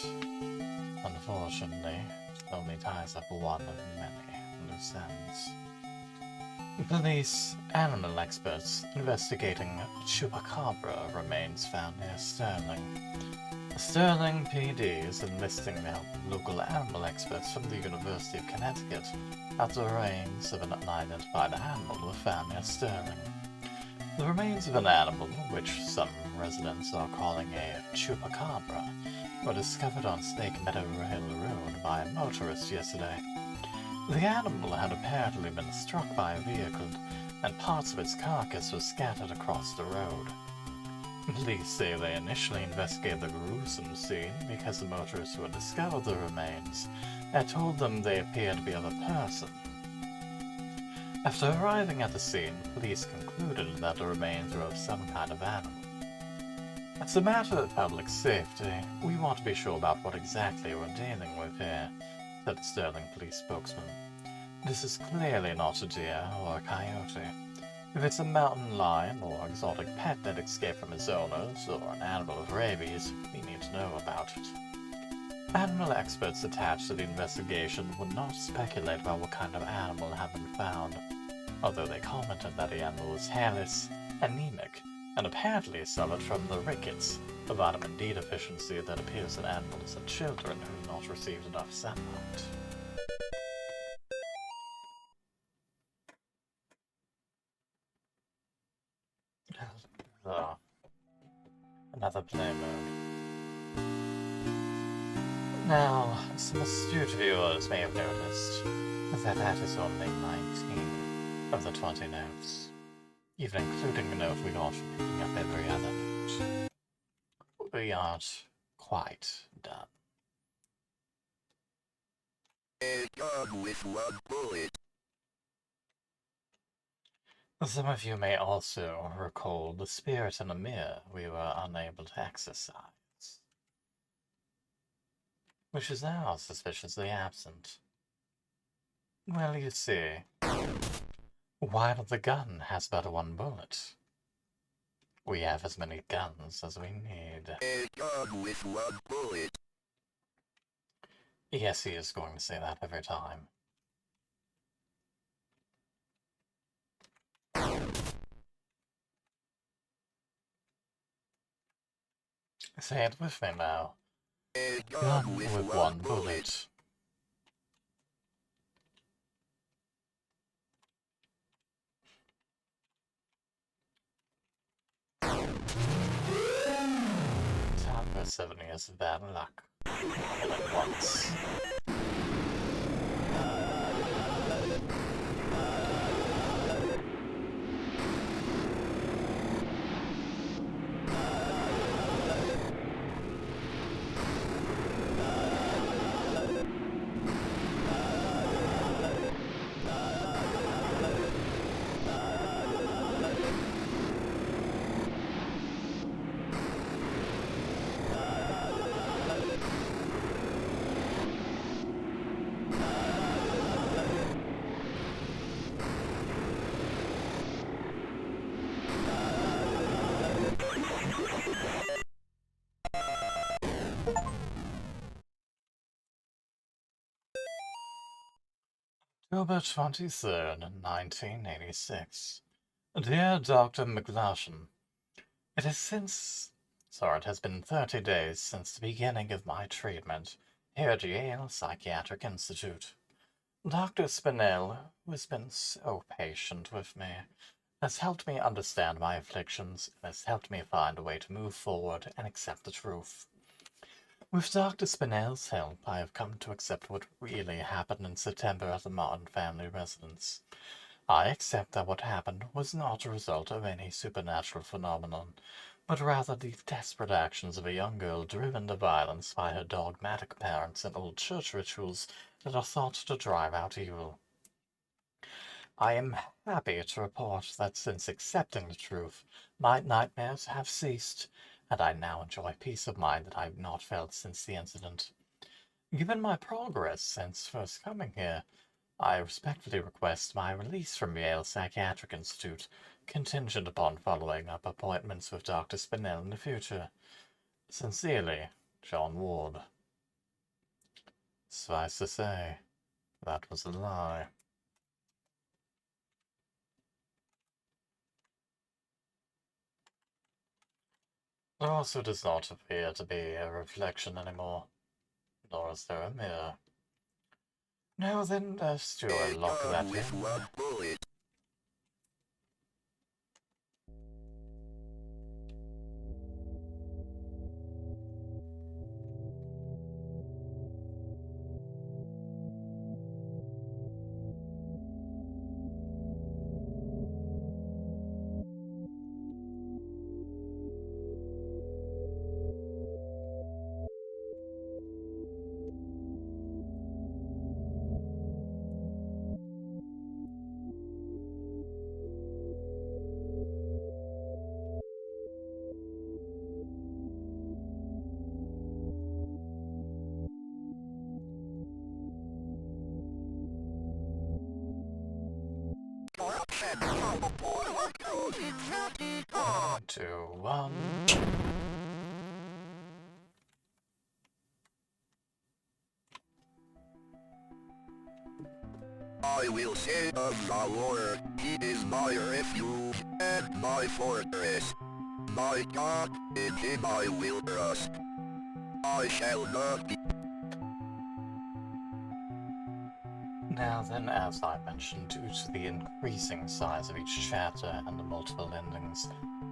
unfortunately, it only ties up one of many loose ends. Police animal experts investigating chupacabra remains found near Sterling. Sterling PD is enlisting the help of local animal experts from the University of Connecticut after the remains of an unidentified animal were found near Sterling. The remains of an animal, which some residents are calling a chupacabra, were discovered on Snake Meadow Hill Road by a motorist yesterday. The animal had apparently been struck by a vehicle, and parts of its carcass were scattered across the road. Police say they initially investigated the gruesome scene because the motorists who had discovered the remains had told them they appeared to be of a person. After arriving at the scene, police concluded that the remains were of some kind of animal. As a matter of public safety, we want to be sure about what exactly we're dealing with here, said the Sterling police spokesman. This is clearly not a deer or a coyote. If it's a mountain lion or exotic pet that escaped from its owners, or an animal with rabies, we need to know about it. Animal experts attached to the investigation would not speculate about what kind of animal had been found, although they commented that the animal was hairless, anemic, and apparently suffered from the rickets, a vitamin D deficiency that appears in animals and children who have not received enough sunlight. Another play mode. Now, some astute viewers may have noticed that is only 19 of the 20 notes, even including the note we got from picking up every other note. We aren't quite done. A gun with one bullet. Some of you may also recall the spirit in the mirror we were unable to exercise, which is now suspiciously absent. Well, you see, while the gun has but one bullet, we have as many guns as we need. A gun with one bullet. Yes, he is going to say that every time. Say it with me now. A Gun with one bullet. Time for 7 years of bad luck. All at once. October 23rd, 1986. Dear Dr. McLaughlin, it has been 30 days since the beginning of my treatment here at Yale Psychiatric Institute. Dr. Spinell, who has been so patient with me, has helped me understand my afflictions and has helped me find a way to move forward and accept the truth. With Dr. Spinell's help, I have come to accept what really happened in September at the Martin family residence. I accept that what happened was not a result of any supernatural phenomenon, but rather the desperate actions of a young girl driven to violence by her dogmatic parents and old church rituals that are thought to drive out evil. I am happy to report that since accepting the truth, my nightmares have ceased, and I now enjoy peace of mind that I have not felt since the incident. Given my progress since first coming here, I respectfully request my release from Yale Psychiatric Institute, contingent upon following up appointments with Dr. Spinell in the future. Sincerely, John Ward. Suffice to say, that was a lie. There also does not appear to be a reflection anymore, nor is there a mirror. Now then, let's do a lock that with in. one bullet. 2, 1. I will say of the Lord, He is my refuge and my fortress. My God, in Him I will trust. I shall not be. Now then, as I mentioned, due to the increasing size of each chapter and the multiple endings,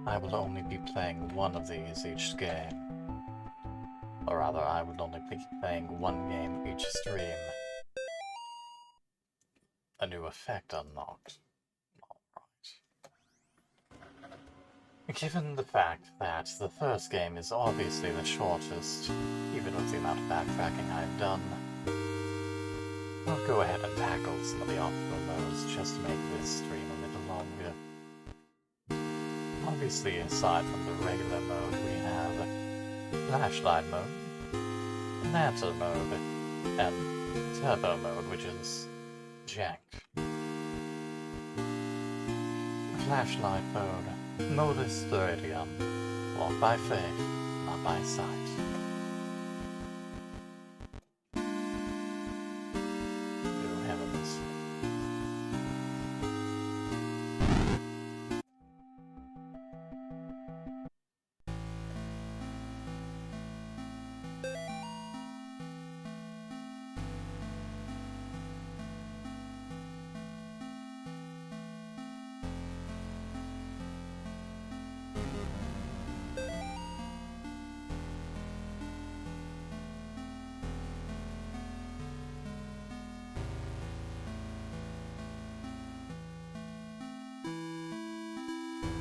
I will only be playing one of these each game. Or rather, I would only be playing one game each stream. A new effect unlocked. Alright. Given the fact that the first game is obviously the shortest, even with the amount of backtracking I've done, I'll go ahead and tackle some of the optional modes just to make this stream a little longer. Obviously, aside from the regular mode, we have flashlight mode, lantern mode, and turbo mode, which is jacked. Flashlight mode. Modus Theridium. Walk by faith, not by sight. Through heavens.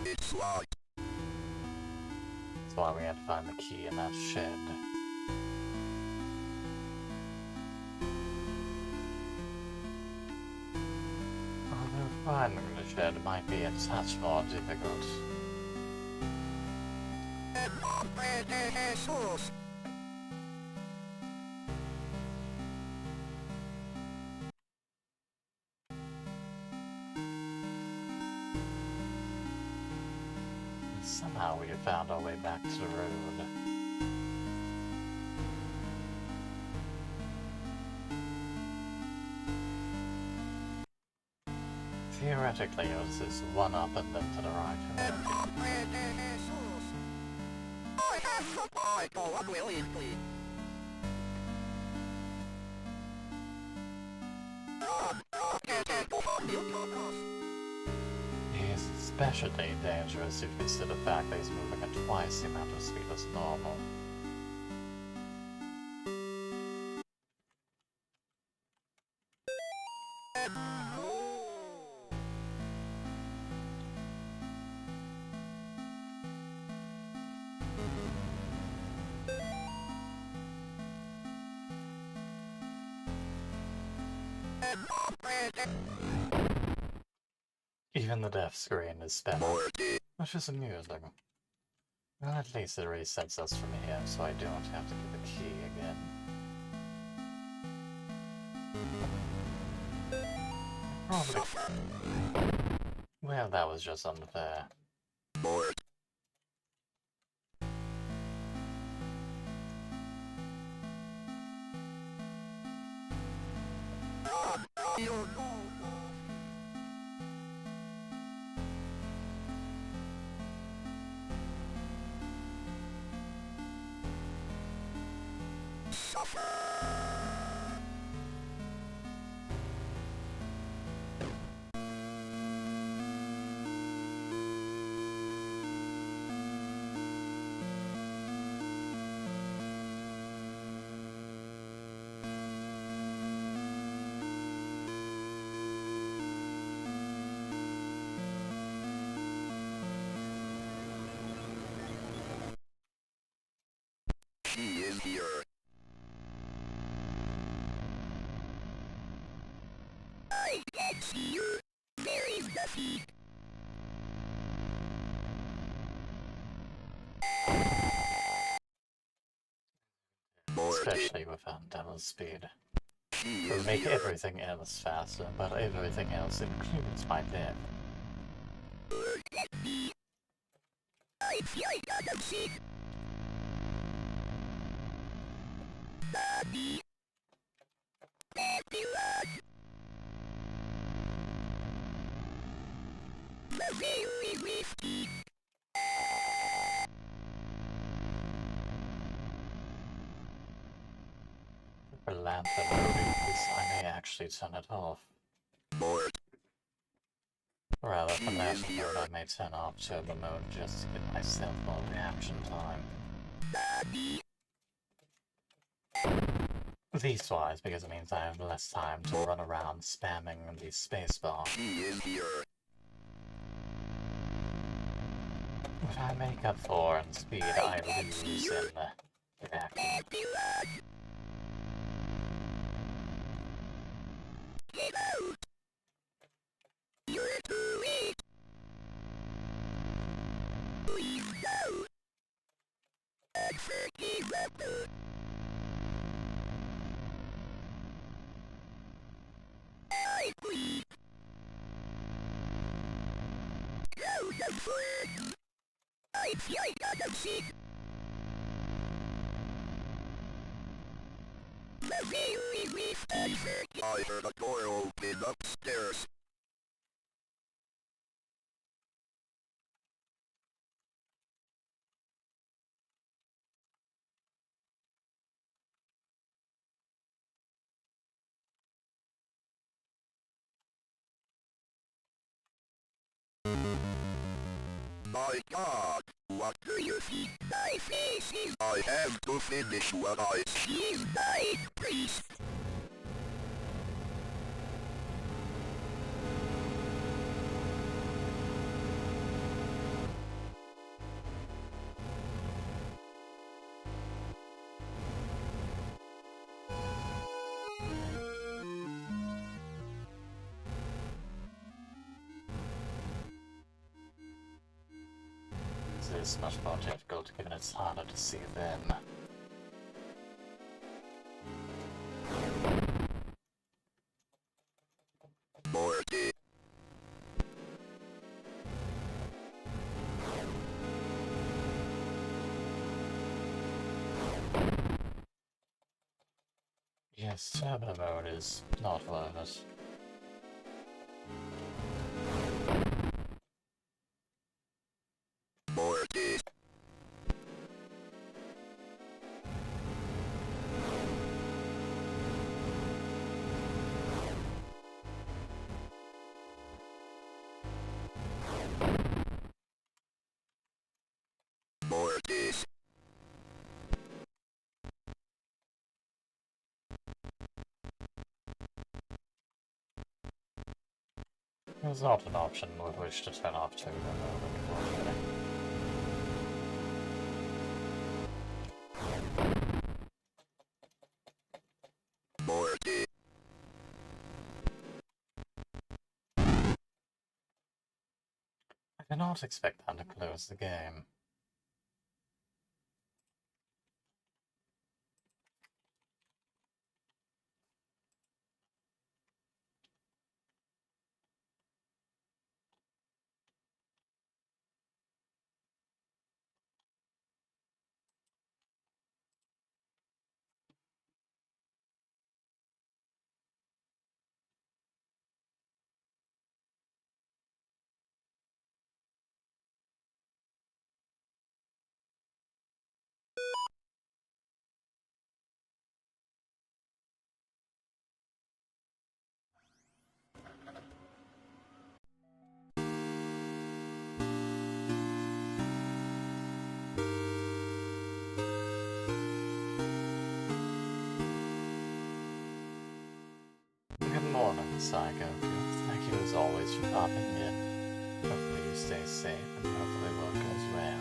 It's locked. That's why we had to find the key in that shed. Although finding the shed might be a touch more difficult. Somehow we have found our way back to the road. Theoretically, it was just one up and then to the right. He's especially dangerous if you consider the fact that he's moving at twice the amount of speed as normal. Even the death screen is spinning, which is amusing. Well, at least it resets us from here, so I don't have to get the key again. Probably. Well, that was just unfair. She is here. I can see her. There is the feed. Especially without double speed. It will make everything else faster, but everything else includes my death. seek. Daddy. Daddy lad. The very whiskey. For lantern movies, I may actually turn it off. Bored. Or rather, for She that is mode, here. I may turn off turbo mode just to give myself more reaction time. Daddy. Leastwise, because it means I have less time to run around spamming the spacebar. She is here. What I make up for in speed, I lose in reaction. Daddy lad. Get out. You're too late. Leave now. Exit the weapon. I plead. Go the friend. I feel like I'm sick. The very least exit. I heard a door open upstairs. My God, what do you think my face is? I have to finish what I She's died, priest. This is much more difficult given it's harder to see them. Morty. Yes, turbo mode is not worth it. Morty. Mortis. There's not an option with which to turn off turbo mode, unfortunately. Morty. I did not expect that to close the game. Good morning, Psycho. Thank you as always for popping in. Hopefully you stay safe and hopefully work goes well.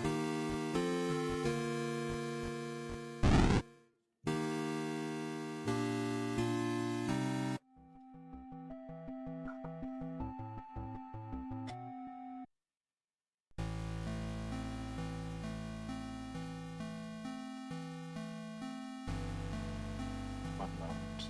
One moment.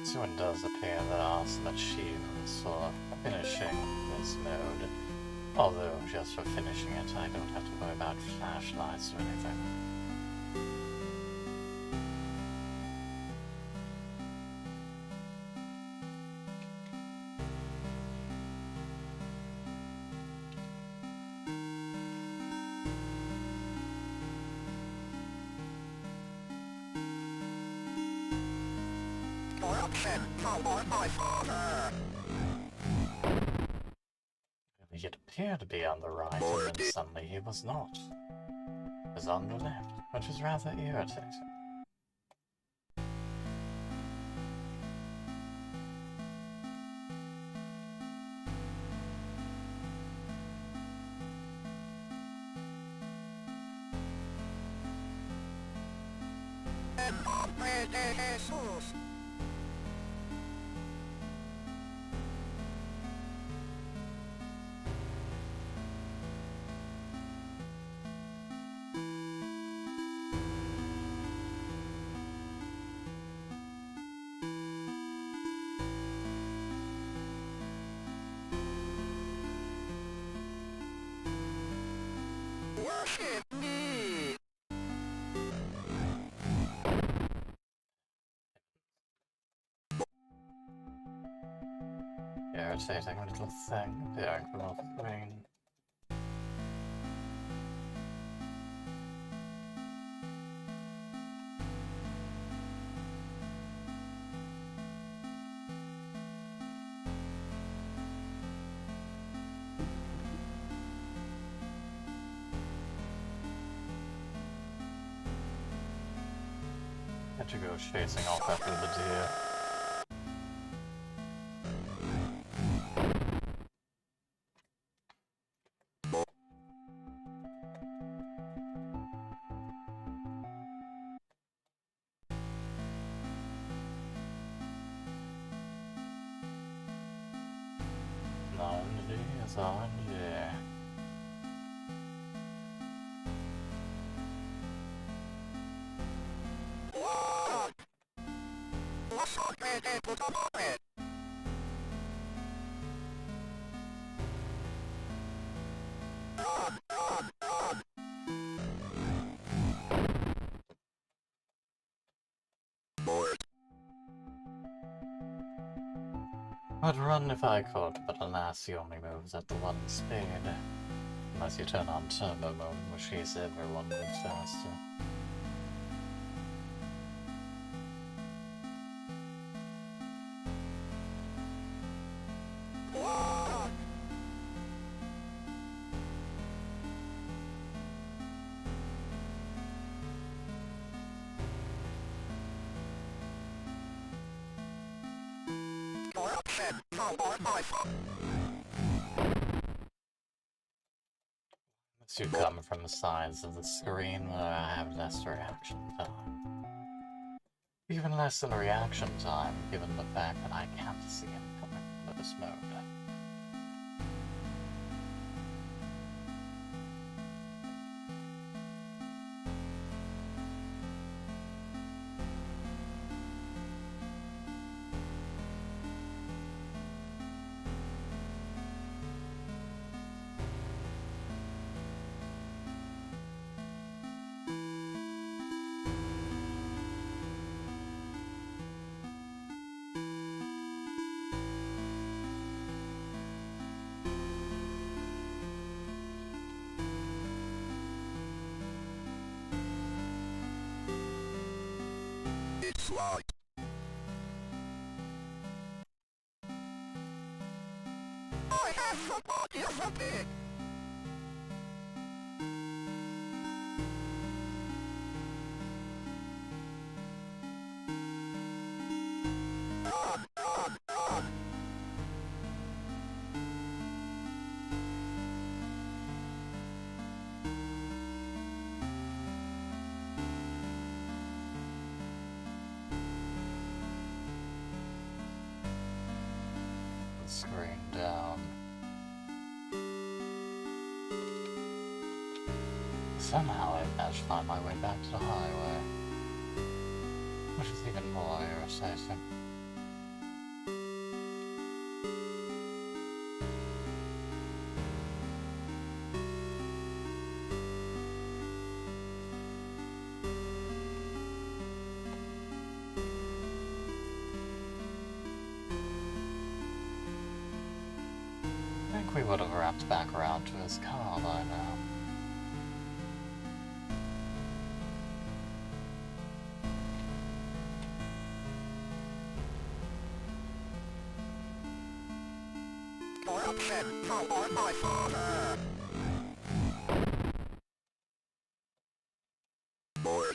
So it does appear there are some achievements for finishing this mode. Although, just for finishing it, I don't have to worry about flashlights or anything. Corruption, followed by father. He appeared to be on the right, and then suddenly he was not. He was on the left, which is rather irritating. En nombre de Jesús. Worship me. Irritating little thing appearing from off screen. Had to go chasing off after the deer. RNG is RNG. What? What's on the puta madre? Run, run, run. Bored. I'd run if I could, but alas, he only moves at the one speed. Unless you turn on turbo mode, which means everyone moves faster. What? Corruption, followed by father. Unless you come from the sides of the screen where I have less reaction time. Even less than reaction time, given the fact that I can't see him coming from this mode. It's like I have forgotten something. Run, run, run. The screen down. Somehow I managed to find my way back to the highway. Which is even more irritating. think we would have wrapped back around to his car by now. Corruption! For my father! Bored.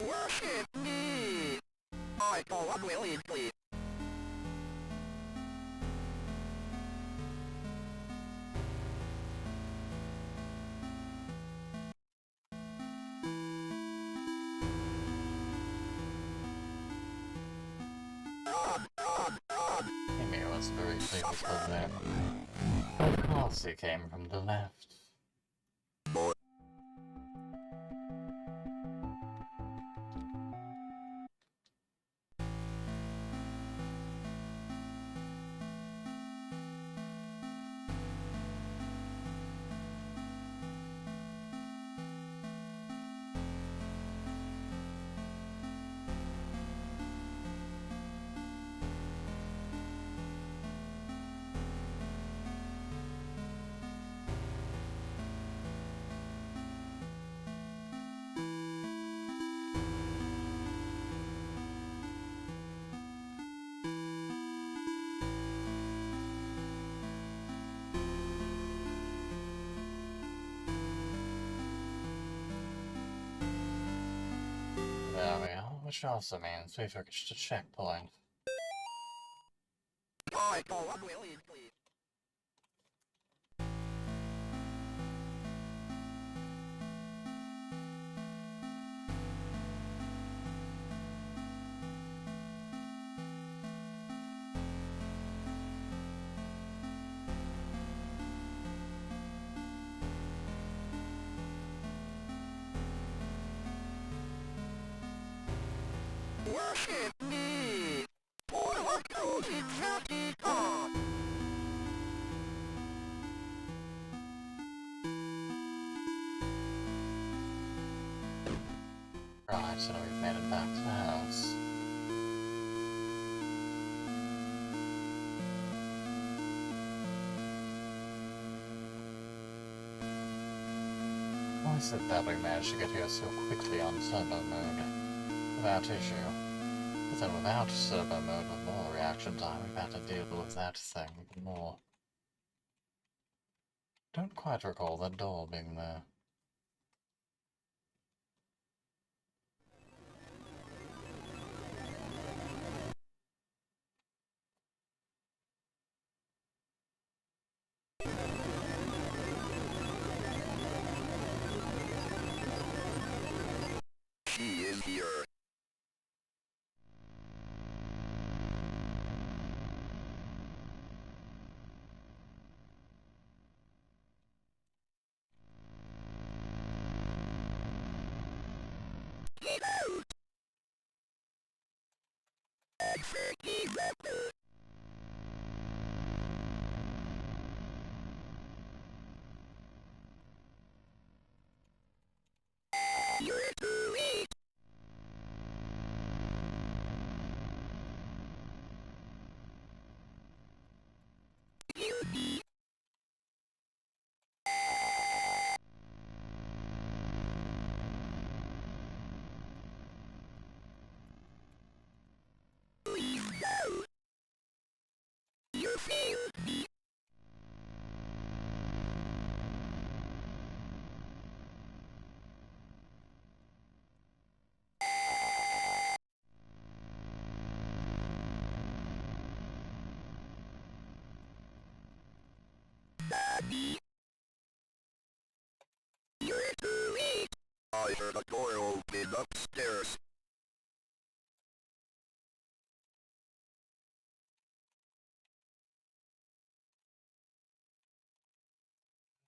Worship me! I go unwillingly. Amy was very pleased with them. Of course he came from the left. Bored. There we are, which also means we've reached a checkpoint. I go unwillingly. Worship me! For what goes in Trinity God! Right, so we've made it back to the house. Why is it that we managed to get here so quickly on turbo mode? Without issue. But then without turbo mode with more reaction time, we've had to deal with that thing even more. Don't quite recall that door being there. She is here. Get out! Exit rebel. You're too late. You need. Please no. You failed me. Daddy. You're too late. I heard a door open upstairs.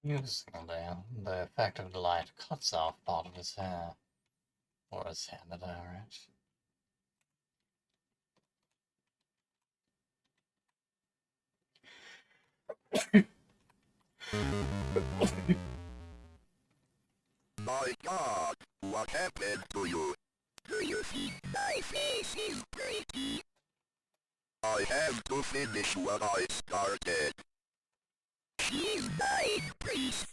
Using the effect of the light cuts off part of his hair. Or his hand at our edge. My God, what happened to you? Do you think my face is pretty? I have to finish what I started. She's my priest.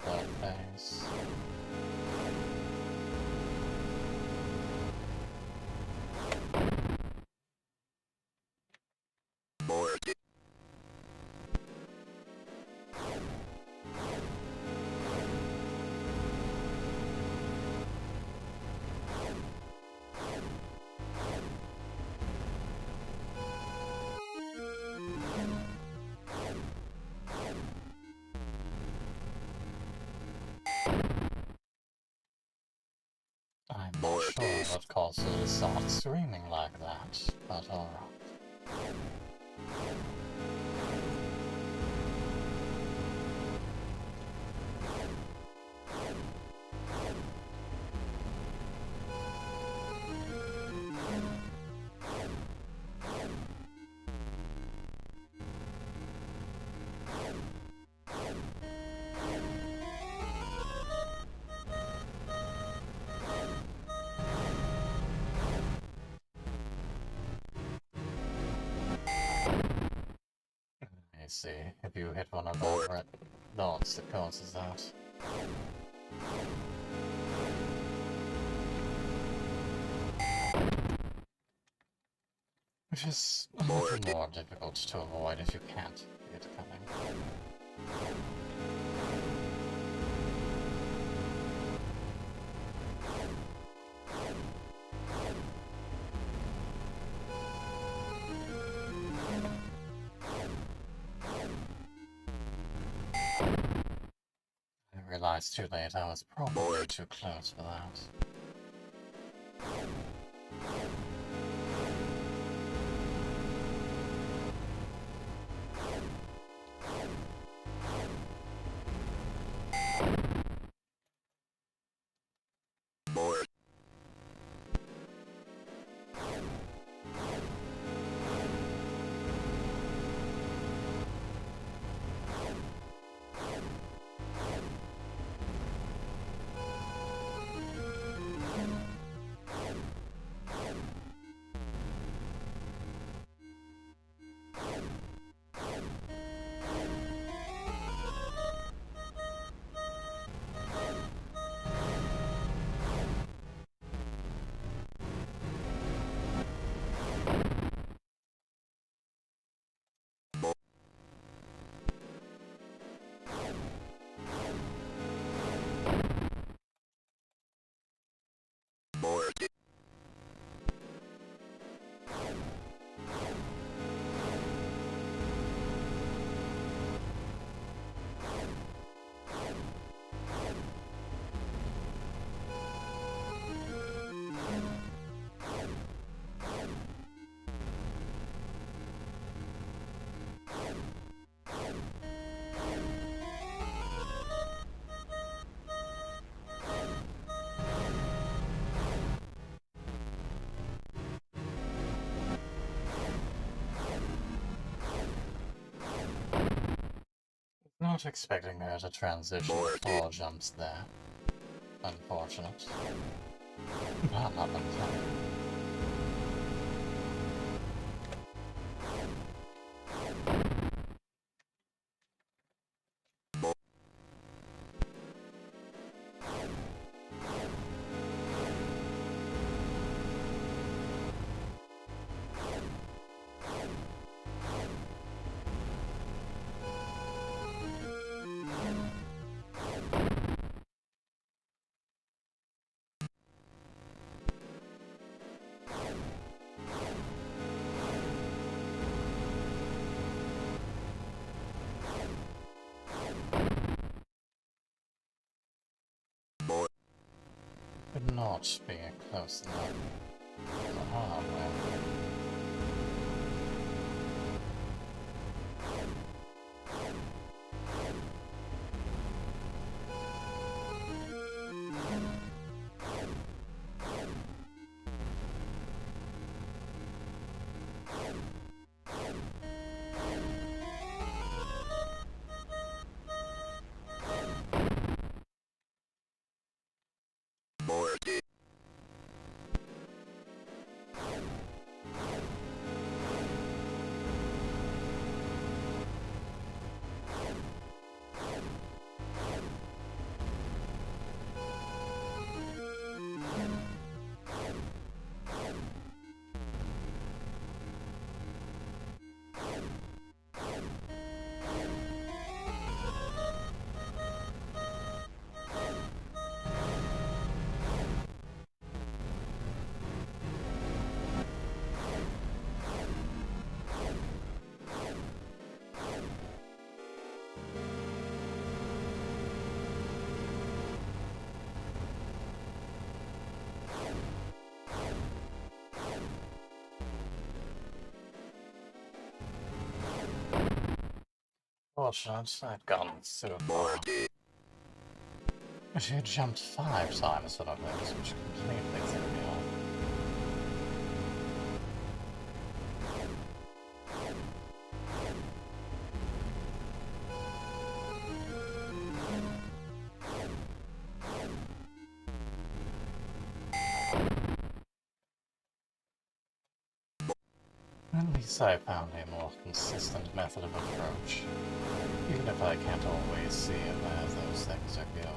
That face. Morty. I'm not sure what caused her to start screaming like that, but alright. I see. If you hit one of the red dots, it causes that. Which is a little more difficult to avoid if you can't see it coming. I realized too late I was probably too close for that. Morty. Not expecting her to transition to 4 jumps there. Unfortunate. But not unfunny. Could not be close enough. The hardware. Fortunate, I'd gone so far. She had jumped 5 times for those, which completely threw me off. At least I found a more consistent method of approach, even if I can't always see where those things are going.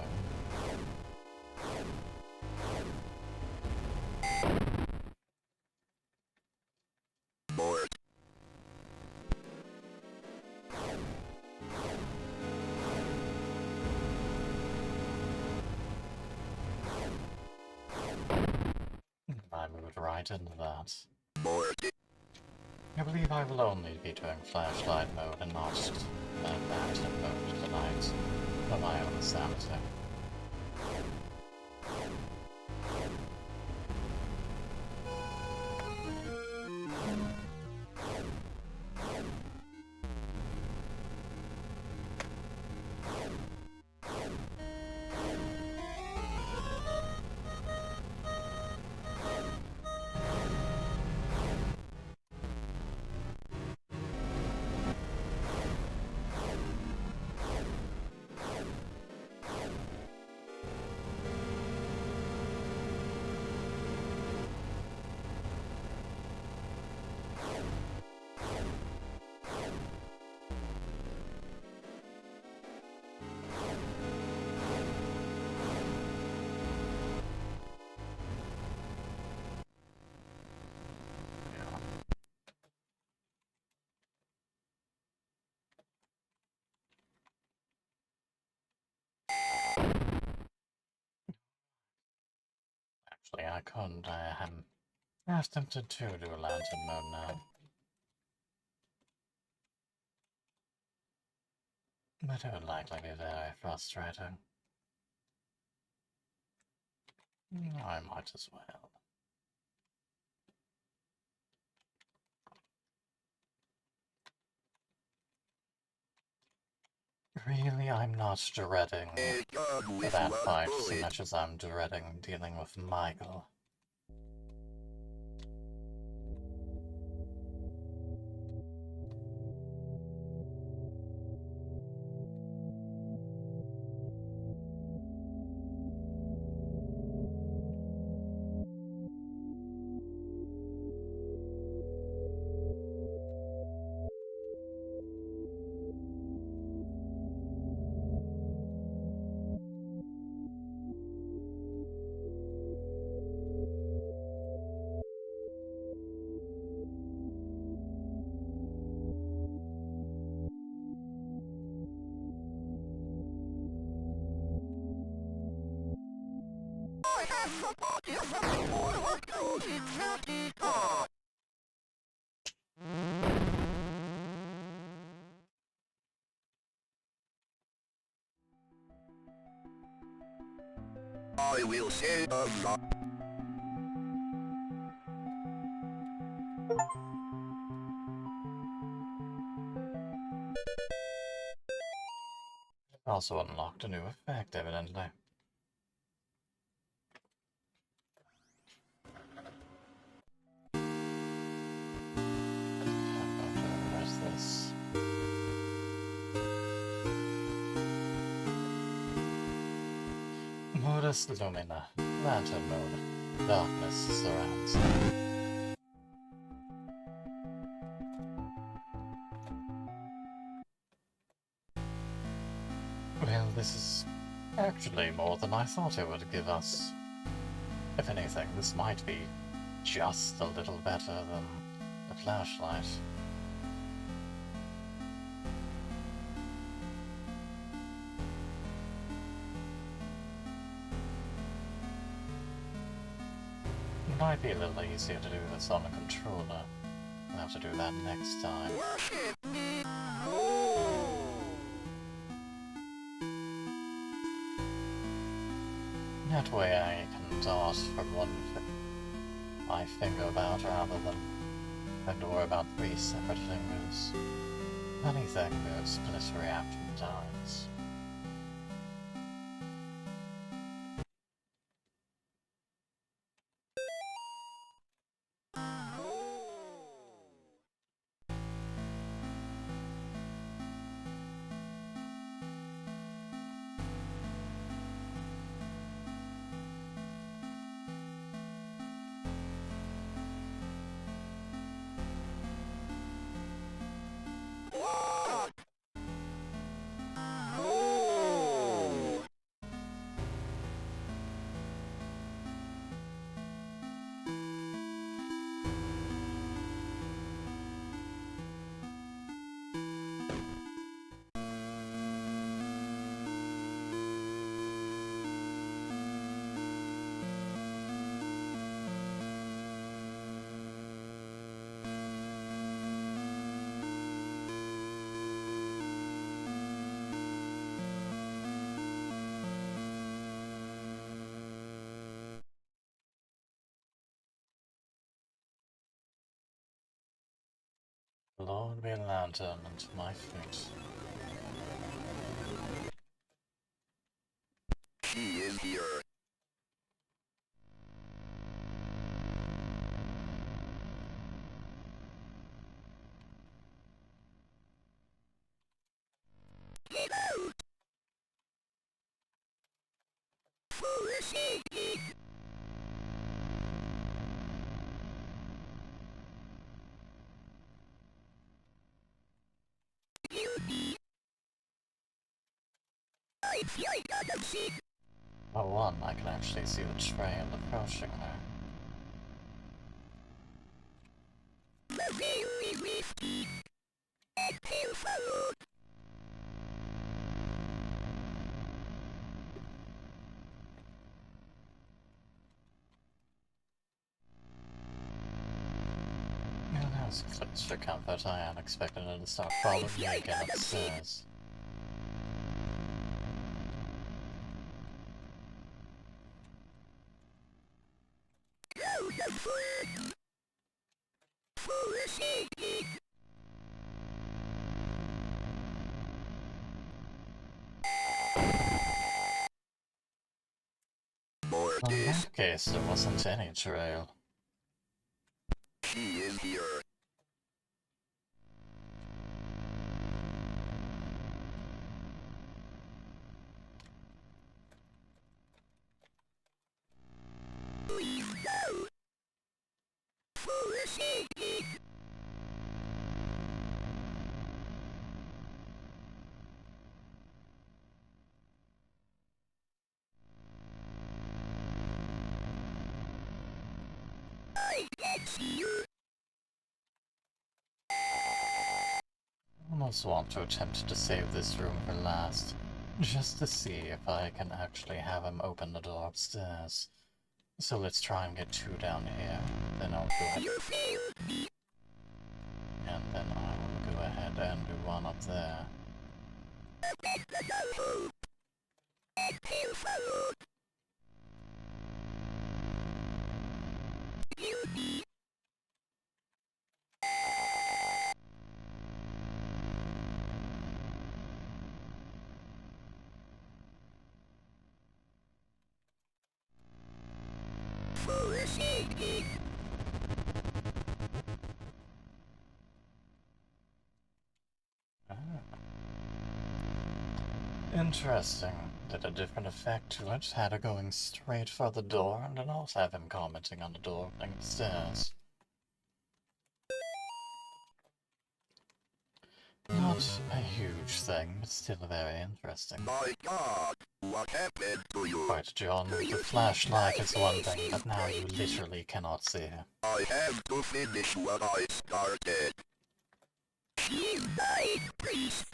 I moved right into that. I believe I will only be doing flashlight mode and not phantom mode tonight, for my own sanity. Actually, I couldn't. I am tempted to do a lantern mode now. But it would likely be very frustrating. I might as well. Really, I'm not dreading that fight so much as I'm dreading dealing with Michael. I will say a lot. Also unlocked a new effect, evidently. Where's this? Modus Lumina. Lantern mode. Darkness surrounds me. Well, this is actually more than I thought it would give us. If anything, this might be just a little better than a flashlight. It might be a little easier to do this on a controller. I'll have to do that next time. That way I can dart from my finger about rather than having to worry about 3 separate fingers. Anything goes split reaction times. Lord be a lantern unto my feet. He is here. Get out! For one, I can actually see the trail approaching there. Well, that was close for comfort. I unexpected it to start following me again upstairs. In that case, there wasn't any trail. He is here. I can see you. I almost want to attempt to save this room for last, just to see if I can actually have him open the door upstairs. So let's try and get 2 down here. Then I'll go ahead. And then I will go ahead and do 1 up there. Interesting. Did a different effect to it. Had her going straight for the door, and then also have him commenting on the door opening upstairs. Not a huge thing, but still very interesting. My God, what happened to you? Right, John, the flashlight is one thing, but now you literally cannot see her. I have to finish what I started. She died, priest.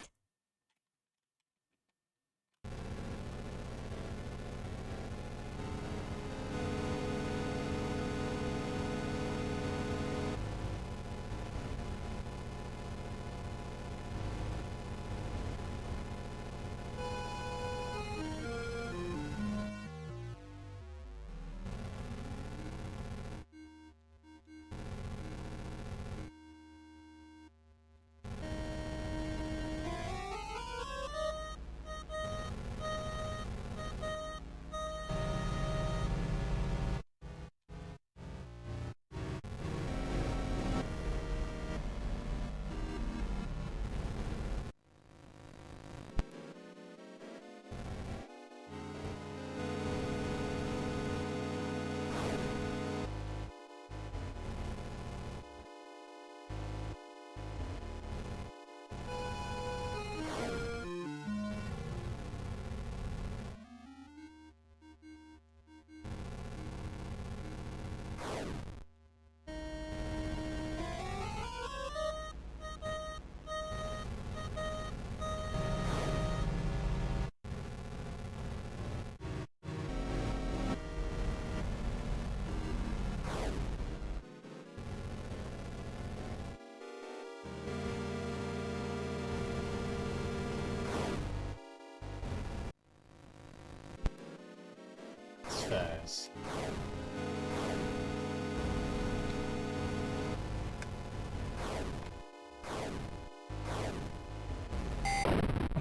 Stairs.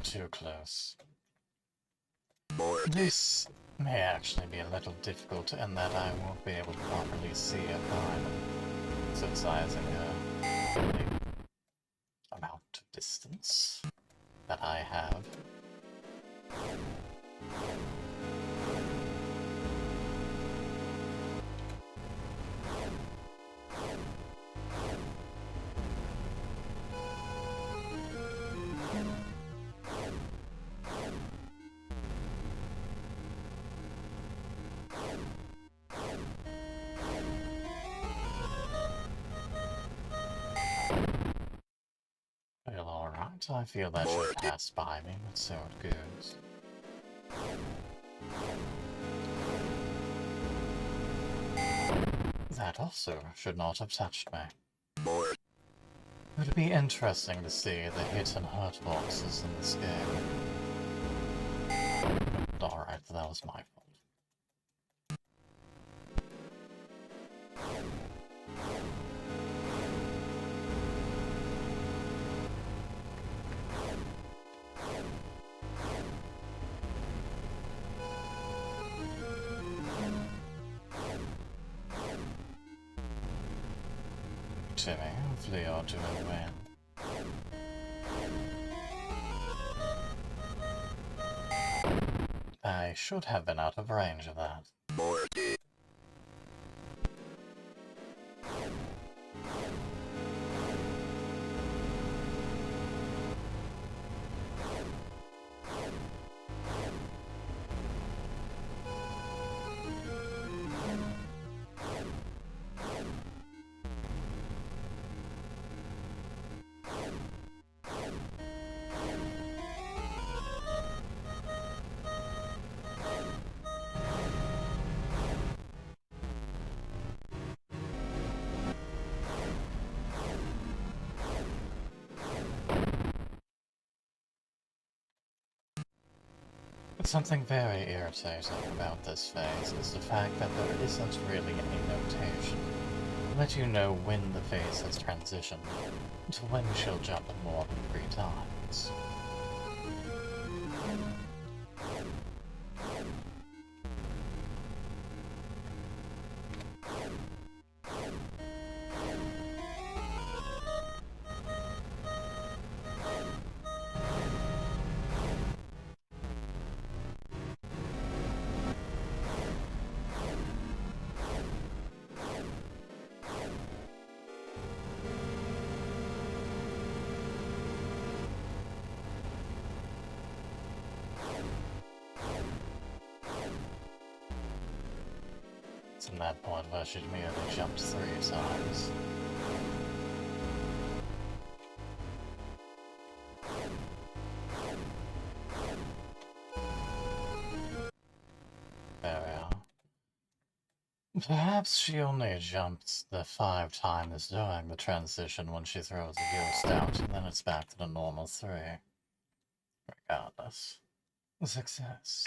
Too close. This may actually be a little difficult in that I won't be able to properly see it behind them, synthesizing the amount of distance that I have. Well, alright, I feel that should pass by me, but so it goes. That also should not have touched me. It would be interesting to see the hit and hurt boxes in this game. Alright, that was my fault. Timmy, hopefully you're doing well. I should have been out of range of that. Something very irritating about this phase is the fact that there isn't really any notation to let you know when the phase has transitioned to when she'll jump more than 3 times. It's in that point where she merely jumped 3 times. There we are. Perhaps she only jumped the 5 times during the transition when she throws a ghost out, and then it's back to the normal 3. Regardless. Success.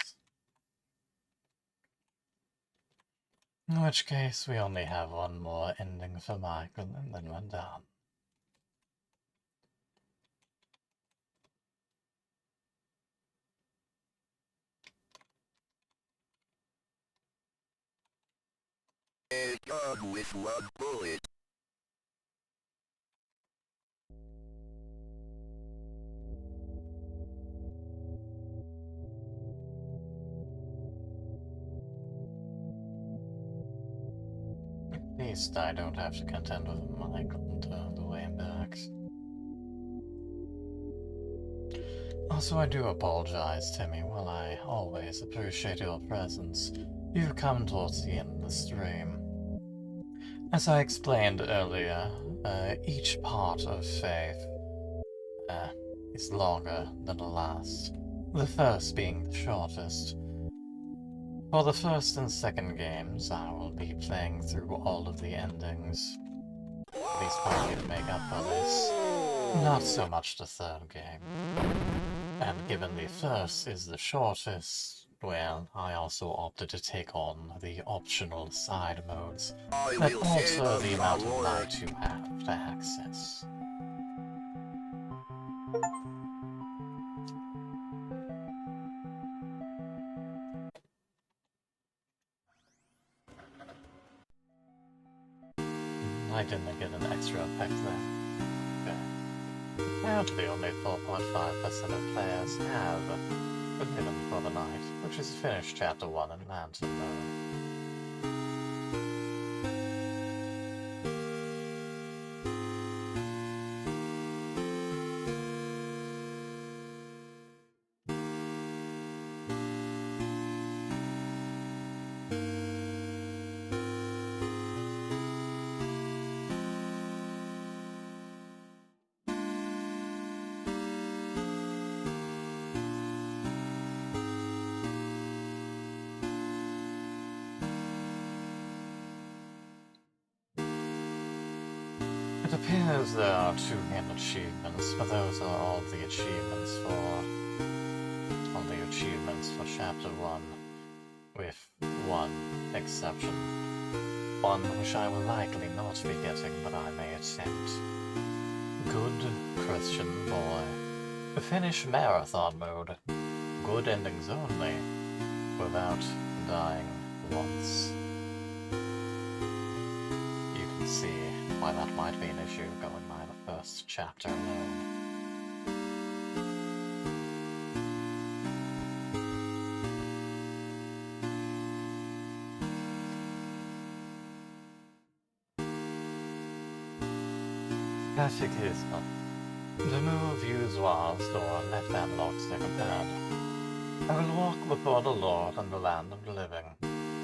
In which case, we only have one more ending for Michael, and then we're done. A gun with 1 bullet. At least I don't have to contend with Michael the way back. Also, I do apologize, Timmy. While I always appreciate your presence, you've come towards the end of the stream. As I explained earlier, each part of Faith is longer than the last, the first being the shortest. For the first and second games, I will be playing through all of the endings, at least partly to make up for this. Not so much the third game. And given the first is the shortest, well, I also opted to take on the optional side modes that alter the amount of light you have to access. I didn't get an extra effect there. Okay. Apparently only 4.5% of players have Forgiven for the Night, which is finished Chapter 1 in Lantern mode. It appears there are 2 hidden achievements, but those are all the achievements for Chapter 1, with one exception. One which I will likely not be getting, but I may attempt. Good Christian Boy. Finish Marathon Mode. Good endings only, without dying once. You can see why that might be an issue going by the first chapter alone. Classic is the move use was door left hand lock second pad. I will walk before the Lord in the land of the living.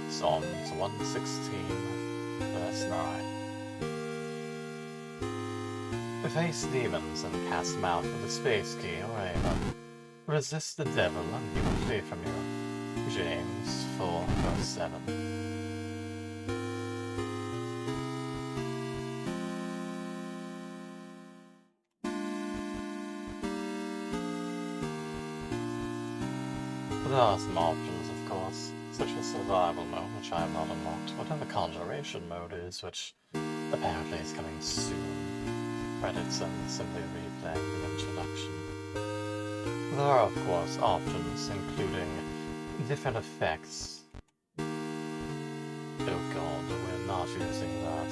Psalms 116, verse 9. Face demons and cast them out with a space key or aim. Resist the devil and he will flee from you. James 4, verse 7. There are some options, of course, such as survival mode, which I have not unlocked, whatever conjuration mode is, which apparently is coming soon. Credits and simply replaying the introduction. There are, of course, options, including different effects. Oh god, we're not using that.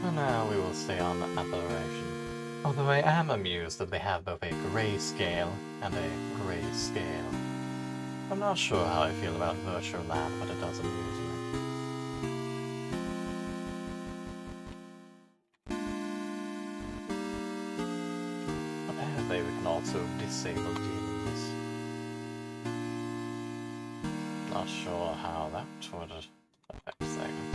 For now, we will stay on aberration. Although I am amused that they have both a grayscale and a grayscale. I'm not sure how I feel about Virtual Lab, but it does amuse me. Apparently we can also disable demons. Not sure how that would affect things.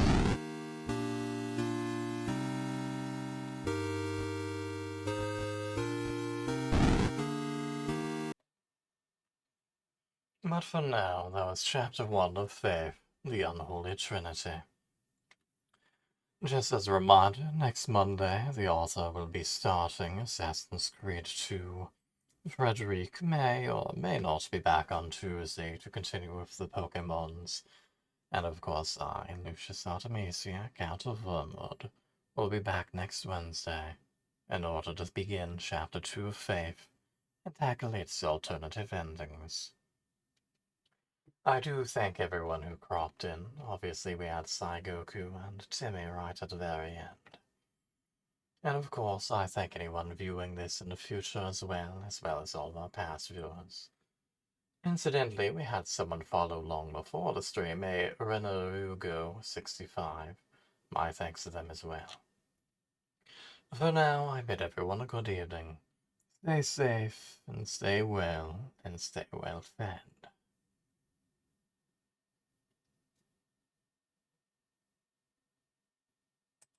But for now, that was Chapter 1 of Faith, the Unholy Trinity. Just as a reminder, next Monday, the author will be starting Assassin's Creed 2. Frederic may or may not be back on Tuesday to continue with the Pokémons. And of course I, Lucius Artemisia, Count of Wormwood, will be back next Wednesday in order to begin Chapter 2 of Faith and tackle its alternative endings. I do thank everyone who cropped in. Obviously we had Saigoku and Timmy right at the very end. And of course, I thank anyone viewing this in the future as well as all of our past viewers. Incidentally, we had someone follow long before the stream, a Renarugo65. My thanks to them as well. For now, I bid everyone a good evening. Stay safe, and stay well fed.